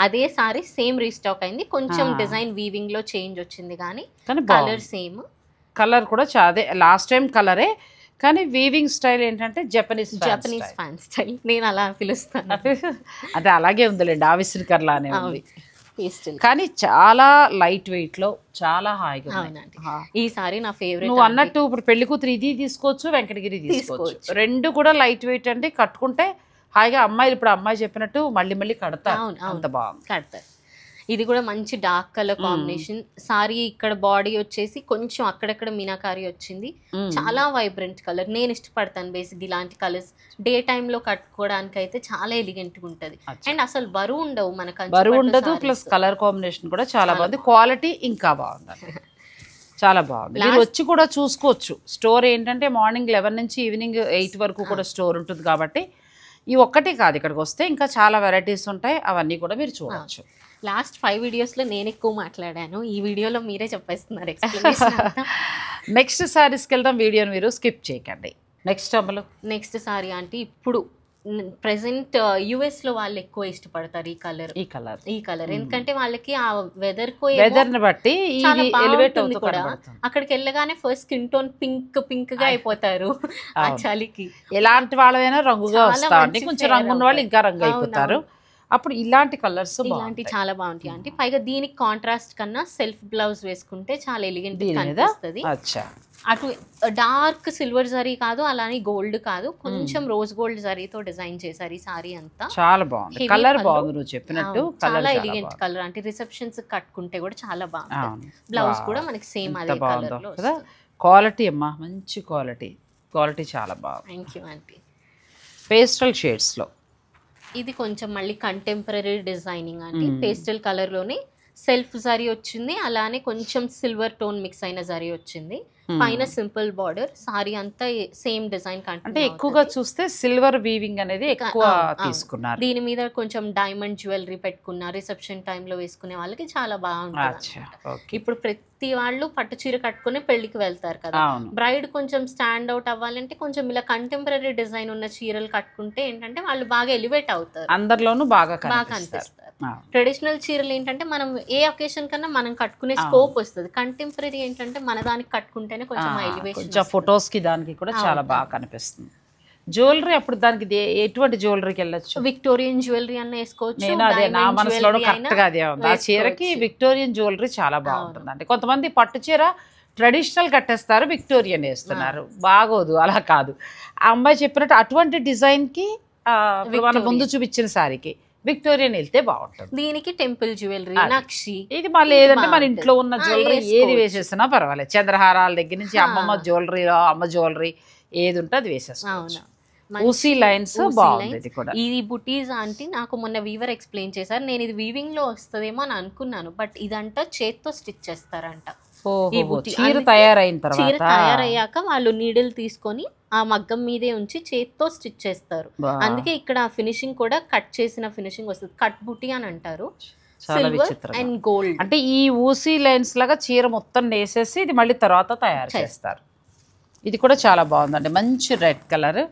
అదే సారీ సేమ్ రీస్టాక్ అయింది. కొంచెం డిజైన్ వీవింగ్ లో చేంజ్ వచ్చింది కానీ కలర్ సేమ్. కలర్ కూడా అదే లాస్ట్ టైం కలరే, కానీ వీవింగ్ స్టైల్ ఏంటంటే జపనీస్ ఫ్యాన్ స్టైల్. నేను అలా పిలుస్తాను. అదే అలాగే ఉందిలేండి, ఆవిష్కర్ లానే ఉంది. కానీ చాలా లైట్ వెయిట్ లో చాలా హాయిగా. ఈ సారీ నా ఫేవరెట్. నువ్వు అన్నట్టు ఇప్పుడు పెళ్లి కూతురు ఇది తీసుకోవచ్చు, వెంకటగిరి తీసుకోవచ్చు. రెండు కూడా లైట్ వెయిట్ అంటే కట్టుకుంటే హాయిగా. అమ్మాయిలు ఇప్పుడు అమ్మాయి చెప్పినట్టు మళ్ళీ మళ్ళీ కడతారు, అంత బాగుంది. కడతారు. ఇది కూడా మంచి డార్క్ కలర్ కాంబినేషన్. సారీ ఇక్కడ బాడీ వచ్చేసి కొంచెం అక్కడక్కడ మీనాకారి వచ్చింది. చాలా వైబ్రెంట్ కలర్. నేను ఇష్టపడతాను బేసిక్ ఇలాంటి కలర్స్. డే టైమ్ లో కట్టుకోవడానికి అయితే చాలా ఎలిగెంట్ గా ఉంటది. అండ్ అసలు బరువు ఉండవు మనకు, బరువు ఉండదు. ప్లస్ కలర్ కాంబినేషన్ కూడా చాలా బాగుంది. క్వాలిటీ ఇంకా బాగుంది, చాలా బాగుంది. మీరు వచ్చి కూడా చూసుకోవచ్చు. స్టోర్ ఏంటంటే మార్నింగ్ 11 నుంచి ఈవినింగ్ 8 వరకు కూడా స్టోర్ ఉంటుంది కాబట్టి ఈ ఒక్కటే కాదు, ఇక్కడికి వస్తే ఇంకా చాలా వెరైటీస్ ఉంటాయి, అవన్నీ కూడా మీరు చూడవచ్చు. లాస్ట్ 5 వీడియోస్లో నేను ఎక్కువ మాట్లాడాను, ఈ వీడియోలో మీరే చెప్పేస్తున్నారు. నెక్స్ట్ సారీస్కి వెళ్దాం, వీడియోని మీరు స్కిప్ చేయకండి. నెక్స్ట్ సారీ అంటే ఇప్పుడు ప్రెసెంట్ యుఎస్ లో వాళ్ళు ఎక్కువ ఇష్టపడతారు ఈ కలర్. ఎందుకంటే వాళ్ళకి ఆ వెదర్ ని బట్టి కూడా అక్కడికి వెళ్ళగానే ఫస్ట్ స్కిన్ టోన్ పింక్ గా అయిపోతారు. ఆ చలికి ఎలాంటి వాళ్ళైనా రంగుగా వస్తారు, కొంచెం రంగు ఉన్న వాళ్ళు ఇంకా రంగు అయిపోతారు. అప్పుడు ఇలాంటి కలర్స్ చాలా బాగుంటాయి. అంటే పైగా దీనికి కాంట్రాస్ట్ కన్నా సెల్ఫ్ బ్లౌజ్ వేసుకుంటే చాలా ఎలిగెంట్ కనిపిస్తుంది. అటు డార్క్ సిల్వర్ జరీ కాదు, అలానే గోల్డ్ కాదు, కొంచెం రోజ్ గోల్డ్ జరీతో డిజైన్ చేశారు ఈ సారీ అంతా. చాలా బాగుంది, కలర్ బాగుంది నువ్వు చెప్పినట్టు. చాలా ఎలిగెంట్ కలర్. అంటే రిసెప్షన్స్ కట్టుకుంటే కూడా చాలా బాగుంది. బ్లౌజ్ కూడా మనకి సేమ్ అదే కలర్ లో. క్వాలిటీ అమ్మా, మంచి క్వాలిటీ చాలా బాగుంది. Thank you aunty. పేస్టల్ షేడ్స్లో. ఇది కొంచెం మళ్ళీ కంటెంపరీ డిజైనింగ్ అండి. పేస్టల్ కలర్లోనే సెల్ఫ్ జరీ వచ్చింది, అలానే కొంచెం సిల్వర్ టోన్ మిక్స్ అయిన జరీ వచ్చింది. పైన సింపుల్ బార్డర్, సారీ అంతా సేమ్ డిజైన్ అంటే ఎక్కువగా చూస్తే సిల్వర్ వీవింగ్ అనేది ఎక్కువ తీసుకున్నారు. దీని మీద కొంచెం డైమండ్ జ్యువెలరీ పెట్టుకున్నారు. రిసెప్షన్ టైంలో వేసుకునే వాళ్ళకి చాలా బాగుంటుంది. ఇప్పుడు ప్రతి వాళ్ళు పట్టు చీర కట్టుకుని పెళ్లికి వెళ్తారు కదా, బ్రైడ్ కొంచెం స్టాండ్ అవుట్ అవ్వాలంటే కొంచెం ఇలా కంటెంపరీ డిజైన్ ఉన్న చీరలు కట్టుకుంటే ఏంటంటే వాళ్ళు బాగా ఎలివేట్ అవుతారు, అందరిలోనూ బాగా కనిపిస్తారు. ట్రెడిషనల్ చీరలు ఏంటంటే మనం ఏ ఒకేషన్ కన్నా మనం కట్టుకునే స్కోప్ వస్తుంది. కంటెంపరీ ఏంటంటే మన దానికి కట్టుకుంటేనే కొంచెం ఎలివేషన్, ఫొటోస్ కి దానికి కూడా చాలా బాగా కనిపిస్తుంది. జ్యువెలరీ అప్పుడు దానికి ఎటువంటి జ్యువెలరీకి వెళ్ళొచ్చు? విక్టోరియన్ జ్యువెలరీ అన్న వేసుకోవచ్చు. నేను అదే నా మనసులో కరెక్ట్ గా అదే ఉంది. ఆ చీరకి విక్టోరియన్ జ్యువెలరీ చాలా బాగుంటుంది అండి. కొంతమంది పట్టు చీర ట్రెడిషనల్ కట్టేస్తారు, విక్టోరియన్ వేస్తున్నారు, బాగోదు. అలా కాదు, ఆ అమ్మాయి చెప్పినట్టు అటువంటి డిజైన్ కి మన ముందు చూపించిన సారీకి విక్టోరియన్ వెళ్తే బాగుంటుంది. దీనికి టెంపుల్ జ్యువెలరీ, నక్షి, ఇది మళ్ళీ ఏదంటే మన ఇంట్లో ఉన్న జ్యువెలరీ ఏది వేసేసినా పర్వాలేదు. చంద్రహారాల దగ్గర నుంచి అమ్మమ్మ జ్యువెలరీలో అమ్మ జ్యువెలరీ ఏది ఉంటే అది వేసేసుకోవచ్చు. ఊసీ లైన్స్ బాగుంది. ఇది కూడా ఇది బుటీస్ ఆంటీ నాకు మొన్న వీవర్ ఎక్స్ప్లెయిన్ చేశారు. నేను ఇది వీవింగ్ లో వస్తుందేమో అని అనుకున్నాను, బట్ ఇదంట చేత్తో స్టిచ్ చేస్తారంట. చీర తయారైన తర్వాత, చీర తయారయ్యాక వాళ్ళు నీడిల్ తీసుకొని ఆ మగ్గం మీదే ఉంచి చేత్తో స్టిచ్ చేస్తారు. అందుకే ఇక్కడ ఫినిషింగ్ కూడా కట్ చేసిన ఫినిషింగ్ వస్తుంది. కట్ బుటీ అని అంటారు. సిల్వర్ అండ్ గోల్డ్, అంటే ఈ ఊసీ లైన్స్ లాగా చీర మొత్తం వేసేసి ఇది మళ్ళీ తర్వాత తయారు చేస్తారు. ఇది కూడా చాలా బాగుందండి, మంచి రెడ్ కలర్.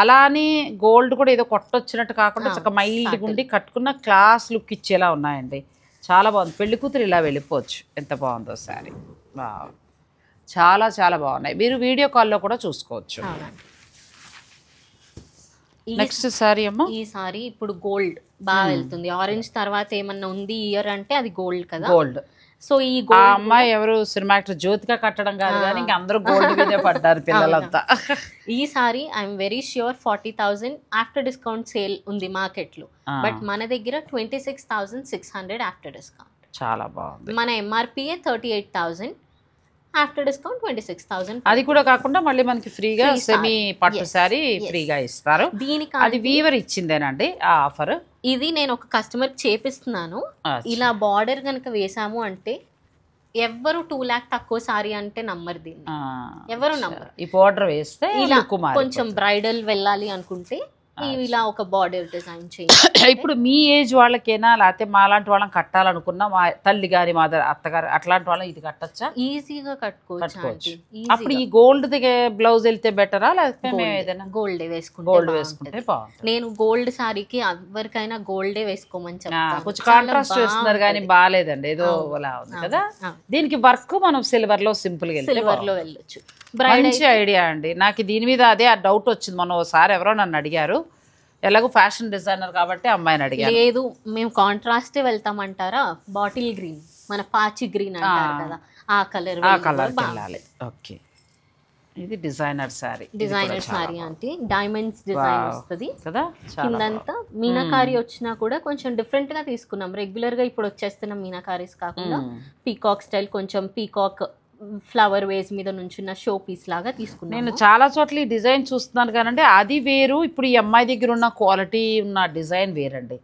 అలానే గోల్డ్ కూడా ఏదో కొట్టొచ్చినట్టు కాకుండా చక్కగా మైల్డ్గా ఉండి కట్టుకున్న క్లాస్ లుక్ ఇచ్చేలా ఉన్నాయండి. చాలా బాగుంది. పెళ్లి కూతురు ఇలా వెళ్ళిపోవచ్చు. ఎంత బాగుందో శారీ, చాలా చాలా బాగున్నాయి. మీరు వీడియో కాల్లో కూడా చూసుకోవచ్చు. నెక్స్ట్ సారీ అమ్మ, ఈ సారీ ఇప్పుడు గోల్డ్ బాగా వెళ్తుంది. ఆరెంజ్ తర్వాత ఏమన్నా ఉంది ఇయర్ అంటే అది గోల్డ్ కదా. గోల్డ్. సో ఈ అమ్మాయి ఎవరు సినిమా యాక్టర్ జ్యోతిగా కట్టడం కాదు కానీ ఇంకా అందరూ గోల్డ్ మీదే పడ్డారు పిల్లలంతా. ఈ sorry I'm very sure 40,000 after discount sale ఉంది మార్కెట్ లో, బట్ మన దగ్గర 26,600 ఆఫ్టర్ డిస్కౌంట్. చాలా బాగుంది. మన ఎంఆర్పిఏ 38,000, ఆఫ్టర్ డిస్కౌంట్ 26,000. అది కూడా కాకుండా మళ్ళీ మనకి ఫ్రీగా సెమీ పట్టు సారీ ఫ్రీగా ఇస్తారు. దీనికి అది వీవర్ ఇచ్చిందేనండి ఆ ఆఫర్. ఇది నేను ఒక కస్టమర్ చేపిస్తున్నాను. ఇలా బార్డర్ కనుక వేసాము అంటే ఎవ్వరు 2 lakh తక్కువ సారీ అంటే నమ్మరు, దీన్ని ఎవరు నమ్మరు. ఈ బార్డర్ వేస్తే ఇలా కొంచెం బ్రైడల్ వెళ్ళాలి అనుకుంటే ఇలా ఒక బార్డర్ డిజైన్ చేయాలి. ఇప్పుడు మీ ఏజ్ వాళ్ళకేనా లేకపోతే మా లాంటి వాళ్ళని కట్టాలనుకున్నా, మా తల్లి గారి మాదర్ అత్తగారు అట్లాంటి వాళ్ళని ఇది కట్టచ్చా? ఈజీగా కట్టుకోవచ్చు. అప్పుడు ఈ గోల్డ్ బ్లౌజ్ వెళ్తే బెటరా లేకపోతే ఏదైనా గోల్డ్ వేసుకుంటే బాగుంటుంది. నేను గోల్డ్ సారీకి ఎవరికైనా గోల్డే వేసుకోమని చెప్తాను. కొంచెం కాంట్రాస్ట్ వేస్తున్నారు కానీ బాగాలేదండి, ఏదో అలా ఉంది కదా. దీనికి వర్క్ మనం సిల్వర్ లో సింపుల్ గా సిల్వర్ లో వెళ్ళొచ్చు. మంచి ఐడియా అండి. నాకు దీని మీద అదే ఆ డౌట్ వచ్చింది. మొన్న ఒకసారి ఎవరో నన్ను అడిగారు, ఎలాగో ఫ్యాషన్ డిజైనర్ కాబట్టి అమ్మాయిని అడిగారు. లేదు మేము కాంట్రాస్టే వెళ్తామంటారా, బాటిల్ గ్రీన్ మన పాచి గ్రీన్ అంటారు కదా, ఆ కలర్ వెళ్ళాలి. ఓకే, ఇది డిజైనర్ సారీ. డిజైనర్ సారీ అంటే డైమండ్స్ డిజైన్ వస్తుంది కదా, కిందంతా మీనాకారి వచ్చినా కూడా కొంచెం డిఫరెంట్ గా తీసుకున్నాం. రెగ్యులర్ గా ఇప్పుడు వచ్చేస్తున్న మీనాకారీస్ కాకుండా పీకాక్ స్టైల్, కొంచెం పీకాక్ ఫ్లవర్ వేస్ మీద నుంచున్న షో పీస్ లాగా తీసుకున్నాను. నేను చాలా చోట్ల ఈ డిజైన్ చూస్తున్నాను కానీ అది వేరు, ఇప్పుడు ఈ అమ్మాయి దగ్గర ఉన్న క్వాలిటీ ఉన్న డిజైన్ వేరండి.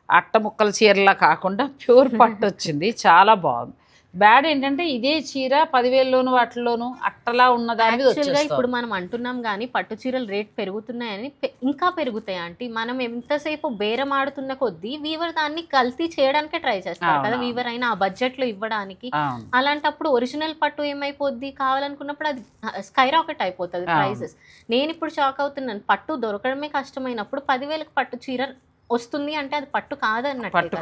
అట్ట ముక్కల చీరలా కాకుండా ప్యూర్ పట్టు వచ్చింది, చాలా బాగుంది. బ్యాడ్ ఏంటంటే ఇదే చీర 10,000లోను వాటిలోను అట్టలా ఉన్నదాన్ని ఇప్పుడు మనం అంటున్నాం కానీ పట్టు చీరలు రేట్ పెరుగుతున్నాయని, ఇంకా పెరుగుతాయి అంటే మనం ఎంతసేపు బేరం ఆడుతున్న కొద్దీ వీవర్ దాన్ని కల్తీ చేయడానికే ట్రై చేస్తారు కదా, వీవర్ అయినా ఆ బడ్జెట్ లో ఇవ్వడానికి. అలాంటప్పుడు ఒరిజినల్ పట్టు ఏమైపోద్ది, కావాలనుకున్నప్పుడు అది స్కై రాకెట్ అయిపోతుంది ప్రైసెస్. నేను ఇప్పుడు షాక్ అవుతున్నాను, పట్టు దొరకడమే కష్టమైనప్పుడు 10,000కి పట్టు చీర వస్తుంది అంటే అది పట్టు కాదన్నట్టు.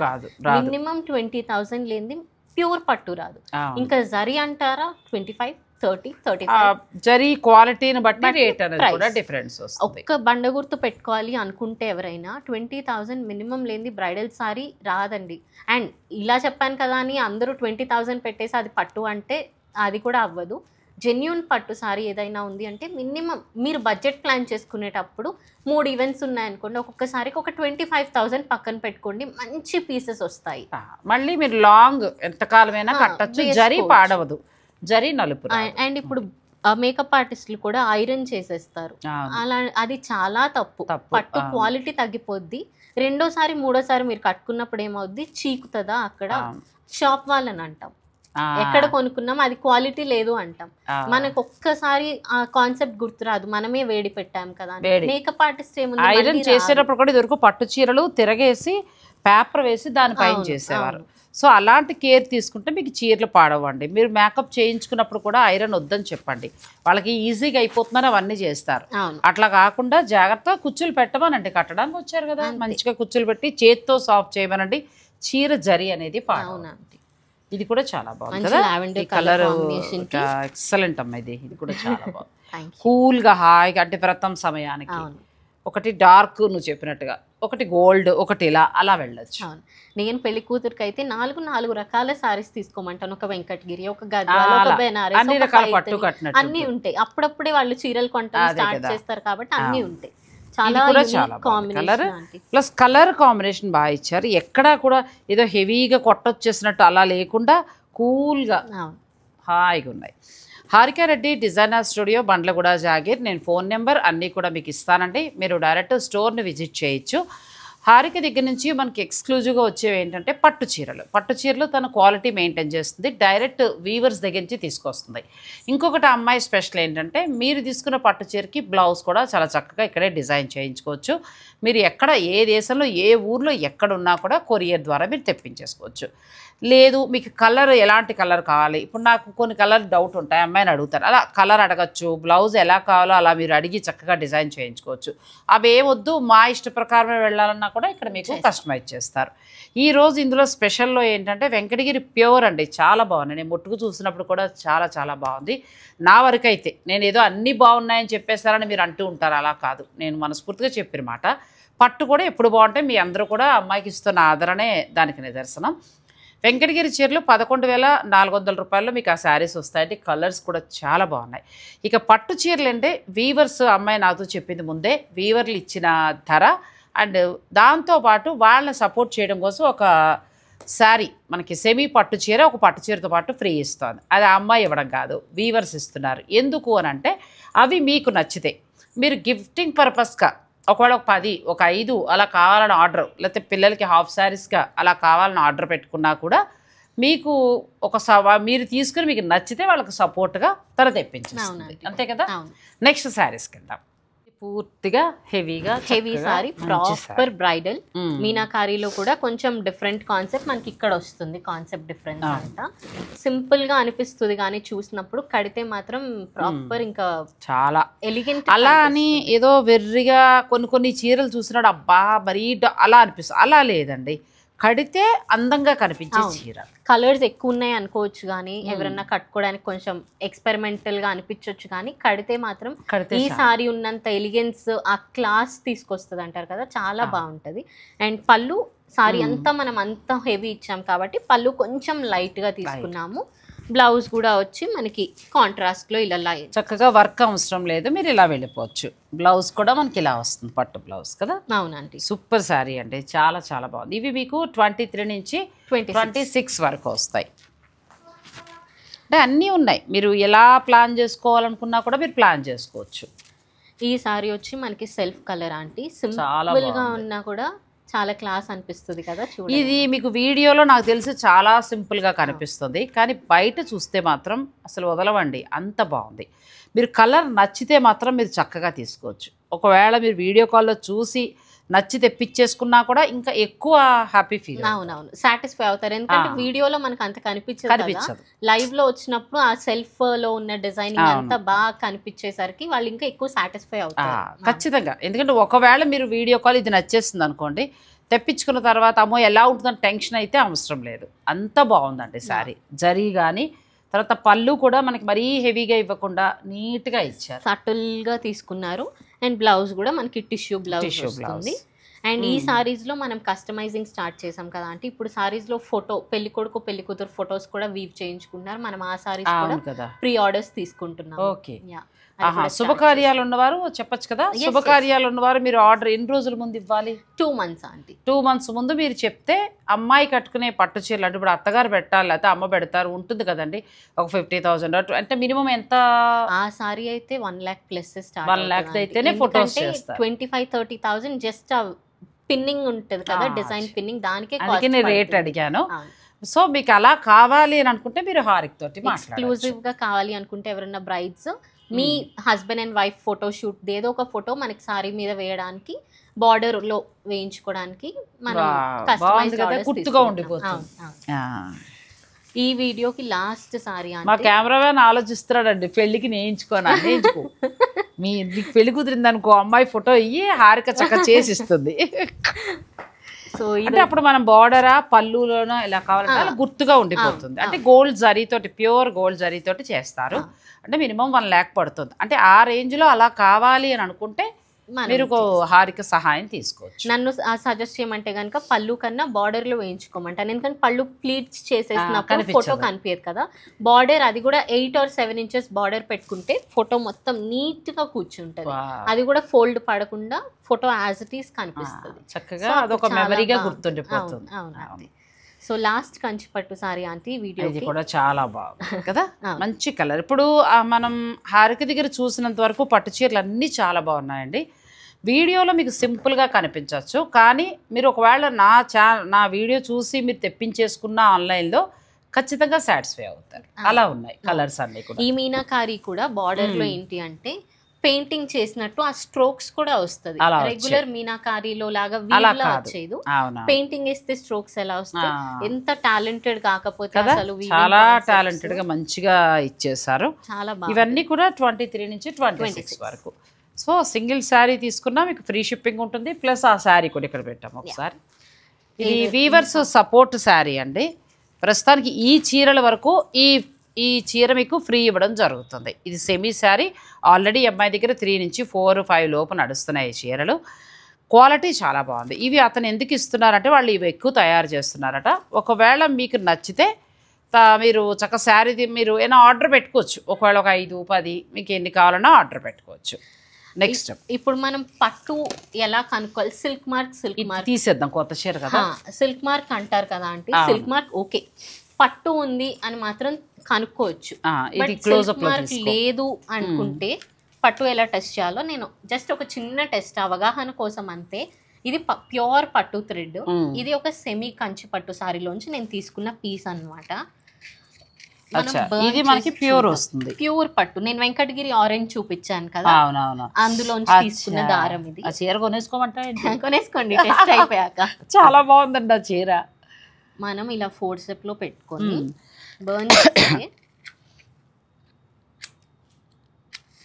మినిమం 20,000 లేనిది ప్యూర్ పట్టు రాదు. ఇంకా జరీ అంటారా 25, 30, 35 జరీ క్వాలిటీని బట్టి రేట్ అనేది కూడా డిఫరెన్స్ వస్తుంది. ఒక్క బండ గుర్తు పెట్టుకోవాలి అనుకుంటే ఎవరైనా 20,000 మినిమం లేనిది బ్రైడల్ సారీ రాదండి. అండ్ ఇలా చెప్పాను కదా అని అందరూ 20,000 పెట్టేసి అది పట్టు అంటే అది కూడా అవ్వదు. జెన్యూన్ పట్టు సారీ ఏదైనా ఉంది అంటే మినిమం మీరు బడ్జెట్ ప్లాన్ చేసుకునేటప్పుడు 3 ఈవెంట్స్ ఉన్నాయనుకోండి, ఒక్కొక్కసారికి ఒక 25,000 పక్కన పెట్టుకోండి, మంచి పీసెస్ వస్తాయి. మళ్ళీ మీరు లాంగ్ ఎంతకాలమైనా కట్టచ్చు, జరీ పాడవదు, జరీ నలుపు. అండ్ ఇప్పుడు మేకప్ ఆర్టిస్టులు కూడా ఐరన్ చేసేస్తారు. అలా అది చాలా తప్పు. పట్టు క్వాలిటీ తగ్గిపోద్ది. రెండోసారి మూడోసారి మీరు కట్టుకున్నప్పుడు ఏమవుద్ది, చీకుతుందా అక్కడ, షాప్ వాళ్ళని అంటాం. ఎక్కడ కొనుక్కున్నాం అది క్వాలిటీ లేదు అంటాం. మనకు ఒక్కసారి ఆ కాన్సెప్ట్ గుర్తురాదు, మనమే వేడి పెట్టాం కదా. మేకప్ ఆర్టిస్ట్ ఏముంది, ఐరన్ చేసేటప్పుడు కూడా ఇదివరకు పట్టు చీరలు తిరగేసి పేపర్ వేసి దానిపైన చేసేవారు. సో అలాంటి కేర్ తీసుకుంటే మీకు చీరలు పాడవండి. మీరు మేకప్ చేయించుకున్నప్పుడు కూడా ఐరన్ వద్దని చెప్పండి. వాళ్ళకి ఈజీగా అయిపోతుందని అవన్నీ చేస్తారు. అట్లా కాకుండా జాగ్రత్తగా కుచ్చులు పెట్టమనండి. కట్టడానికి వచ్చారు కదా, మంచిగా కుచ్చులు పెట్టి చేత్తో సాఫ్ట్ చేయమనండి. చీర జరి అనేది పాడవునండి. ఇది కూడా చాలా బాగుంది కదా, కలర్ ఎక్సలెంట్ అమ్మా. ఇది కూడా చాలా బాగుంది. కూల్గా హాయిగా, అంటే వ్రతం సమయానికి ఒకటి డార్క్ నువ్వు చెప్పినట్టుగా, ఒకటి గోల్డ్, ఒకటి ఇలా అలా వెళ్ళొచ్చు. నేను పెళ్లి కూతురికి అయితే 4 రకాల సారీస్ తీసుకోమంటాను. ఒక వెంకటగిరి, ఒక గద్వాల్, ఒక బెనారస్, అన్ని ఉంటాయి. అప్పుడప్పుడే వాళ్ళు చీరలు కొంటారు స్టార్ట్ చేస్తారు కాబట్టి అన్ని ఉంటాయి. చాలా కలర్ ప్లస్ కలర్ కాంబినేషన్ బాగా ఇచ్చారు. ఎక్కడా కూడా ఏదో హెవీగా కొట్టొచ్చేసినట్టు అలా లేకుండా కూల్గా హాయిగా ఉన్నాయి. Harika Reddy designer studio, Bandlaguda, Jagir. నేను ఫోన్ నెంబర్ అన్నీ కూడా మీకు ఇస్తానండి. మీరు డైరెక్ట్ స్టోర్ని విజిట్ చేయొచ్చు. హారిక దగ్గర నుంచి మనకి ఎక్స్క్లూజివ్గా వచ్చేవి ఏంటంటే పట్టు చీరలు. పట్టు చీరలు తన క్వాలిటీ మెయింటైన్ చేస్తుంది, డైరెక్ట్ వీవర్స్ దగ్గర నుంచి తీసుకొస్తుంది. ఇంకొకటి అమ్మాయి స్పెషల్ ఏంటంటే మీరు తీసుకున్న పట్టు చీరకి బ్లౌజ్ కూడా చాలా చక్కగా ఇక్కడే డిజైన్ చేయించుకోవచ్చు. మీరు ఎక్కడ ఏ దేశంలో ఏ ఊర్లో ఎక్కడున్నా కూడా కొరియర్ ద్వారా మీరు తెప్పించేసుకోవచ్చు. లేదు మీకు కలర్ ఎలాంటి కలర్ కావాలి, ఇప్పుడు నాకు కొన్ని కలర్ డౌట్ ఉంటాయి, అమ్మాయిని అడుగుతారు, అలా కలర్ అడగచ్చు. బ్లౌజ్ ఎలా కావాలో అలా మీరు అడిగి చక్కగా డిజైన్ చేయించుకోవచ్చు. అవి ఏమొద్దు మా ఇష్ట ప్రకారమే వెళ్ళాలన్నా కూడా ఇక్కడ మీకు కస్టమైజ్ చేస్తారు. ఈరోజు ఇందులో స్పెషల్లో ఏంటంటే వెంకటగిరి ప్యూర్ అండి, చాలా బాగుంది. నేను ముట్టుకు చూసినప్పుడు కూడా చాలా చాలా బాగుంది. నా వరకు అయితే నేను ఏదో అన్నీ బాగున్నాయని చెప్పేస్తారని మీరు అంటూ ఉంటారు, అలా కాదు. నేను మనస్ఫూర్తిగా చెప్పిన మాట. పట్టు కూడా ఎప్పుడు బాగుంటాయి, మీ అందరూ కూడా అమ్మాయికి ఇస్తున్న ఆదరణే దానికి నిదర్శనం. వెంకటగిరి చీరలు 11,400 రూపాయల్లో మీకు ఆ శారీస్ వస్తాయండి. కలర్స్ కూడా చాలా బాగున్నాయి. ఇక పట్టు చీరలు అంటే వీవర్స్, అమ్మాయి నాతో చెప్పింది ముందే, వీవర్లు ఇచ్చిన ధర అండ్ దాంతోపాటు వాళ్ళని సపోర్ట్ చేయడం కోసం ఒక శారీ మనకి సెమీ పట్టు చీర ఒక పట్టు చీరతో పాటు ఫ్రీ ఇస్తుంది. అది ఆ అమ్మాయి ఇవ్వడం కాదు, వీవర్స్ ఇస్తున్నారు. ఎందుకు అని అంటే అవి మీకు నచ్చితే మీరు గిఫ్టింగ్ పర్పస్గా ఒకవేళ ఒక 10 ఒక 5 అలా కావాలని ఆర్డర్, లేకపోతే పిల్లలకి హాఫ్ శారీస్గా అలా కావాలని ఆర్డర్ పెట్టుకున్నా కూడా మీకు మీరు తీసుకుని మీకు నచ్చితే వాళ్ళకి సపోర్ట్గా తన తెప్పించేస్తుంది, అంతే కదా. నెక్స్ట్ శారీస్కి వెళ్దాం. పూర్తిగా హెవీ సారీ, ప్రాపర్ బ్రైడల్ మీనాకారీలో కూడా కొంచెం డిఫరెంట్ కాన్సెప్ట్ మనకి ఇక్కడ వస్తుంది. కాన్సెప్ట్ డిఫరెన్స్ అంతా సింపుల్ గా అనిపిస్తుంది కానీ చూసినప్పుడు కడితే మాత్రం ప్రాపర్ ఇంకా చాలా ఎలిగెంట్. అలా అని ఏదో వెర్రిగా కొన్ని చీరలు చూసినాడు అబ్బా మరీ అలా అనిపిస్తుంది, అలా లేదండి. కడితే అందంగా కనిపించే చీర. కలర్స్ ఎక్కువ ఉన్నాయి అనుకోవచ్చు కానీ ఎవరన్నా కట్టుకోవడానికి కొంచెం ఎక్స్పెరిమెంటల్ గా అనిపించవచ్చు కానీ కడితే మాత్రం ఈ సారీ ఉన్నంత ఎలిగెన్స్, ఆ క్లాస్ తీసుకొస్తుంది అంటారు కదా, చాలా బాగుంటది. అండ్ పళ్ళు సారీ అంతా మనం అంతా హెవీ ఇచ్చాం కాబట్టి పళ్ళు కొంచెం లైట్ గా తీసుకున్నాము. బ్లౌజ్ కూడా వచ్చి మనకి కాంట్రాస్ట్ లో ఇలా చక్కగా వర్క్ అవసరం లేదు, మీరు ఇలా వెళ్ళిపోవచ్చు. బ్లౌజ్ కూడా మనకి ఇలా వస్తుంది, పట్టు బ్లౌజ్ కదా. అవునండి, సూపర్ శారీ అండి, చాలా చాలా బాగుంది. ఇవి మీకు 23 నుంచి 26 వరకు వస్తాయి. అంటే అన్నీ ఉన్నాయి, మీరు ఎలా ప్లాన్ చేసుకోవాలనుకున్నా కూడా మీరు ప్లాన్ చేసుకోవచ్చు. ఈ సారీ వచ్చి మనకి సెల్ఫ్ కలర్ ఆంటీ, సింపుల్ గా ఉన్నా కూడా చాలా క్లాస్ అనిపిస్తుంది కదా. ఇది మీకు వీడియోలో నాకు తెలిసి చాలా సింపుల్గా కనిపిస్తుంది కానీ బయట చూస్తే మాత్రం అసలు వదలవండి, అంత బాగుంది. మీరు కలర్ నచ్చితే మాత్రం మీరు చక్కగా తీసుకోవచ్చు. ఒకవేళ మీరు వీడియో కాల్లో చూసి నచ్చి తెప్పించేసుకున్నా కూడా ఇంకా ఎక్కువ హ్యాపీ ఫీల్. అవునవును, సాటిస్ఫై అవుతారు. ఎందుకంటే వీడియోలో మనకు అంత కనిపించదు, లైవ్ లో వచ్చినప్పుడు ఆ సెల్ఫ్ లో ఉన్న డిజైనింగ్ అంతా బాగా కనిపించేసరికి వాళ్ళు ఇంకా ఎక్కువ సాటిస్ఫై అవుతారు ఖచ్చితంగా. ఎందుకంటే ఒకవేళ మీరు వీడియో కాల్ ఇది నచ్చేస్తుంది అనుకోండి, తెప్పించుకున్న తర్వాత అమ్మో ఎలా ఉంటుందని టెన్షన్ అయితే అవసరం లేదు, అంత బాగుందండి శారీ. జరీ కానీ తర్వాత పళ్ళు కూడా మనకి మరీ హెవీగా ఇవ్వకుండా నీట్గా ఇచ్చారు, సటిల్గా తీసుకున్నారు. అండ్ బ్లౌజ్ కూడా మనకి టిష్యూ బ్లౌజ్ వస్తుంది. అండ్ ఈ సారీస్ లో మనం కస్టమైజింగ్ స్టార్ట్ చేసాం కదా అంటే ఇప్పుడు సారీస్ లో ఫోటో పెళ్లి కొడుకు పెళ్లి కూతురు ఫొటోస్ కూడా వీవ్ చేయించుకున్నారు. మనం ఆ సారీస్ కూడా ప్రీ ఆర్డర్స్ తీసుకుంటున్నాం. ఓకే, శుభకార్యాలు ఉన్నవారు చెప్పొచ్చు కదా, శుభకార్యాలు ఉన్నవారు మీరు ఆర్డర్ ఎన్ని రోజుల ముందు ఇవ్వాలి? 2 months ఆంటీ. 2 months ముందు మీరు చెప్తే అమ్మాయి కట్టుకునే పట్టు చీరలు అంటే ఇప్పుడు అత్తగారు పెట్టాలి లేకపోతే అమ్మ పెడతారు ఉంటుంది కదండి, ఒక 50,000 అంటే మినిమం ఎంత? ఆ సారీ అయితే 1 lakh ప్లస్ స్టార్ట్. 1 lakh అయితేనే ఫోటోస్ చేస్తారు. 25-30,000 జస్ట్ పిన్నింగ్ ఉంటుంది కదా, డిజైన్ పిన్నింగ్, దానికే నేను రేట్ అడిగాను. సో మీకు అలా కావాలి అని అనుకుంటే మీరు హారిక తోటి ఎక్స్క్లూజివ్ గా కావాలి అనుకుంటే ఎవరైనా brides me husband and wife photo shoot ఏదో ఒక ఫోటో మనకి సారీ మీద వేయడానికి, బార్డర్ లో వేయించుకోవడానికి మనం గుర్తుగా ఉండిపోతుంది. ఈ వీడియోకి లాస్ట్ సారీ మా కెమెరామెన్ ఆలోచిస్తున్నాడండి, పెళ్లికి నేయించుకోనా నేయించుకో, మీ పెళ్లి కుదిరింది అనుకో అమ్మాయి ఫోటో ఇయ్యి హారిక చక్క చేసి ఇస్తుంది. సో అంటే అప్పుడు మనం బార్డరా పళ్ళులోనో ఇలా కావాలంటే అలా గుర్తుగా ఉండిపోతుంది. అంటే గోల్డ్ జరీతోటి, ప్యూర్ గోల్డ్ జరీతోటి చేస్తారు. అంటే మినిమం 1 lakh పడుతుంది. అంటే ఆ రేంజ్లో అలా కావాలి అని అనుకుంటే మీరు హారిక సహాయం తీసుకోవచ్చు. నన్ను సజెస్ట్ చేయమంటే కనుక పళ్ళు కన్నా బార్డర్ లో వేయించుకోమంటాను, ఎందుకంటే పళ్ళు ప్లీట్స్ చేసేసినప్పుడు ఫోటో కనిపించదు కదా. బార్డర్ అది కూడా 8 or 7 inches బార్డర్ పెట్టుకుంటే ఫోటో మొత్తం నీట్ గా కూర్చుంటది, అది కూడా ఫోల్డ్ పడకుండా ఫోటో యాజ్ ఇట్ ఈస్ కనిపిస్తుంది చక్కగా, అదొక మెమరీగా గుర్తుండిపోతుంది. సో లాస్ట్ కంచిపట్టు సారీ ఆంటీ వీడియో కూడా చాలా బాగుంది కదా, మంచి కలర్. ఇప్పుడు మనం హారిక దగ్గర చూసినంత వరకు పట్టు చీరలు అన్నీ చాలా బాగున్నాయండి. వీడియోలో మీకు సింపుల్గా కనిపించవచ్చు, కానీ మీరు ఒకవేళ నా వీడియో చూసి మీరు తెప్పించేసుకున్న ఆన్లైన్లో ఖచ్చితంగా సాటిస్ఫై అవుతారు. అలా ఉన్నాయి కలర్స్ అన్నీ కూడా. ఈ మీనాకారి కూడా బార్డర్లో ఏంటి అంటే పెయింటింగ్ చేసినట్టు ఆ స్ట్రోక్స్ కూడా వస్తుంది. రెగ్యులర్ మీనాకారీలో లాగా వీళ్ళ వచ్చేది, పెయింటింగ్ వేస్తే స్ట్రోక్స్ ఎలా వస్తాయి. ఎంత టాలెంటెడ్ కాకపోతే అసలు చాలా టాలెంటెడ్ గా మంచిగా ఇచ్చేసారు. చాలా ఇవన్నీ కూడా 23 నుంచి 26 వరకు. సో సింగిల్ శారీ తీసుకున్నా మీకు ఫ్రీ షిప్పింగ్ ఉంటుంది, ప్లస్ ఆ శారీ కూడా ఇక్కడ పెట్టాము ఒకసారి. ఇది వీవర్స్ సపోర్ట్ శారీ అండి. ప్రస్తుతానికి ఈ చీరల వరకు ఈ చీర మీకు ఫ్రీ ఇవ్వడం జరుగుతుంది. ఇది సెమీ శారీ, ఆల్రెడీ అమ్మాయి దగ్గర 3 నుంచి 4-5 లోపు నడుస్తున్నాయి ఈ చీరలు. క్వాలిటీ చాలా బాగుంది. ఇవి అతను ఎందుకు ఇస్తున్నారంటే వాళ్ళు ఇవి ఎక్కువ తయారు చేస్తున్నారట. ఒకవేళ మీకు నచ్చితే మీరు చక్క శారీ మీరు ఏమైనా ఆర్డర్ పెట్టుకోవచ్చు. ఒకవేళ ఒక 5-10 మీకు ఎన్ని కావాలన్నా ఆర్డర్ పెట్టుకోవచ్చు. నెక్స్ట్ ఇప్పుడు మనం పట్టు ఎలా కనుక్కోవాలి? సిల్క్ మార్క్ తీసేద్దాం, కొత్త చీర కదా. సిల్క్ మార్క్ అంటారు కదా అంటే సిల్క్ మార్క్ ఓకే, పట్టు ఉంది అని మాత్రం కనుక్కోవచ్చు. సిల్క్ మార్క్ లేదు అనుకుంటే పట్టు ఎలా టెస్ట్ చేయాలో నేను జస్ట్ ఒక చిన్న టెస్ట్ అవగాహన కోసం అంతే. ఇది ప్యూర్ పట్టు థ్రెడ్, ఇది ఒక సెమీ కంచి పట్టు సారీలోంచి నేను తీసుకున్న పీస్ అన్నమాట. ఇది మనకి ప్యూర్ వస్తుంది, ప్యూర్ పట్టు. నేను వెంకటగిరి ఆరెంజ్ చూపించాను కదా, అందులోంచి తీసుకున్న దారం ఇది. ఆ చీర కొనేసుకోమంటా? కొనేసుకోండి టెస్ట్ అయిపోయాక. చాలా బాగుందండి ఆ చీర. మనం ఇలా 4 step లో పెట్టుకొని బర్న్ చేస్తే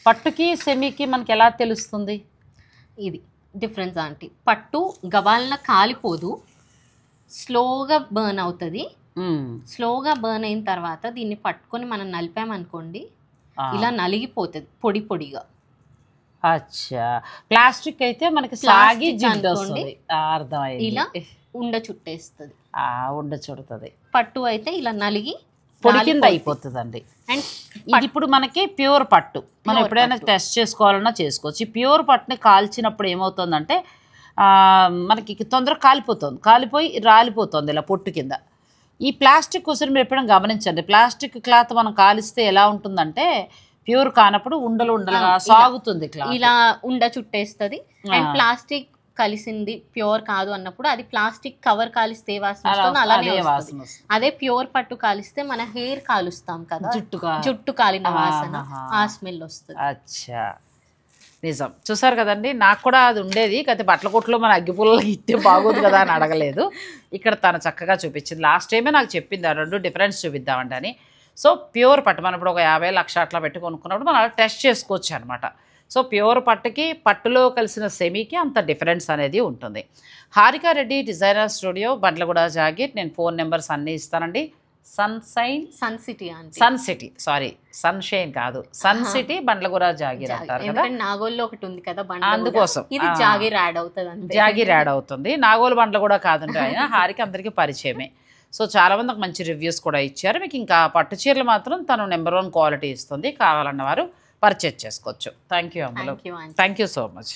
పట్టుకి సెమీకి మనకి ఎలా తెలుస్తుంది? ఇది డిఫరెన్స్ ఆంటీ. పట్టు గవాలన కాలిపోదు, స్లోగా బర్న్ అవుతుంది. స్లోగా బర్న్ అయిన తర్వాత దీన్ని పట్టుకొని మనం నలిపామనుకోండి ఇలా నలిగిపోతుంది పొడి పొడిగా. అచ్చా, ప్లాస్టిక్ అయితే మనకి సాగి జిడ్డొస్తుంది, అర్థమైంది. ఇలా ఉండ చుట్టేస్తుంది, ఉండ చుడుతుంది. పట్టు అయితే ఇలా నలిగి పొడి కింద అయిపోతుంది అండి. అండ్ ఇది ఇప్పుడు మనకి ప్యూర్ పట్టు, మనం ఎప్పుడైనా టెస్ట్ చేసుకోవాలన్నా చేసుకోవచ్చు. ఈ ప్యూర్ పట్టుని కాల్చినప్పుడు ఏమవుతుందంటే మనకి తొందరగా కాలిపోయి రాలిపోతుంది ఇలా పొట్టు కింద. ఈ ప్లాస్టిక్ కోసం మీరు ఎప్పుడైనా గమనించండి, ప్లాస్టిక్ క్లాత్ మనం కాలిస్తే ఎలా ఉంటుందంటే ప్యూర్ కానప్పుడు ఉండలు ఉండలుగా సాగుతుంది, ఇలా ఉండ చుట్టేస్తుంది. అండ్ ప్లాస్టిక్ కలిసింది ప్యూర్ కాదు అన్నప్పుడు అది ప్లాస్టిక్ కవర్ కాలిస్తే వాసన వస్తుంది, అలానే వస్తుంది. అదే ప్యూర్ పట్టు కాలిస్తే మన హెయిర్ కాలుస్తాం కదా, జుట్టు కాలిన వాసన, ఆ స్మెల్ వస్తుంది. అచ్చా, నిజం. చూసారు కదండి, నాకు కూడా అది ఉండేది, అయితే బట్టల కొట్లో మన అగ్గిపుల్లకి ఇస్తే బాగోదు కదా అని అడగలేదు. ఇక్కడ తను చక్కగా చూపించింది. లాస్ట్ టైమే నాకు చెప్పింది ఆ 2 డిఫరెన్స్ చూపిద్దామండి అని. సో ప్యూర్ పట్టు మనం ఇప్పుడు ఒక 50 లక్ష అట్లా పెట్టి కొనుక్కున్నప్పుడు మనం టెస్ట్ చేసుకోవచ్చు అనమాట. సో ప్యూర్ పట్టుకి పట్టులో కలిసిన సెమీకి అంత డిఫరెన్స్ అనేది ఉంటుంది. Harika Reddy designer studio, Bandlaguda, Jagir. నేను ఫోన్ నెంబర్స్ అన్నీ ఇస్తానండి. Sun city sorry sunshine కాదు, సన్ సిటీ బండ్లగూడ జాగీర్ అంటారు కదా. నాగోల్లో ఒకటి ఉంది కదా, అందుకోసం ఇది జాగీర్ యాడ్ అవుతుంది. జాగీర్ యాడ్ అవుతుంది, నాగోలు బండ్లగూడ కాదంటే ఆయన. హారిక అందరికీ పరిచయమే. సో చాలామందికి మంచి రివ్యూస్ కూడా ఇచ్చారు. మీకు ఇంకా పట్టు చీరలు మాత్రం తను నెంబర్ 1 క్వాలిటీ ఇస్తుంది. కావాలన్నవారు పర్చేజ్ చేసుకోవచ్చు. థ్యాంక్ యూ అమ్మలు, thank you thank you so much.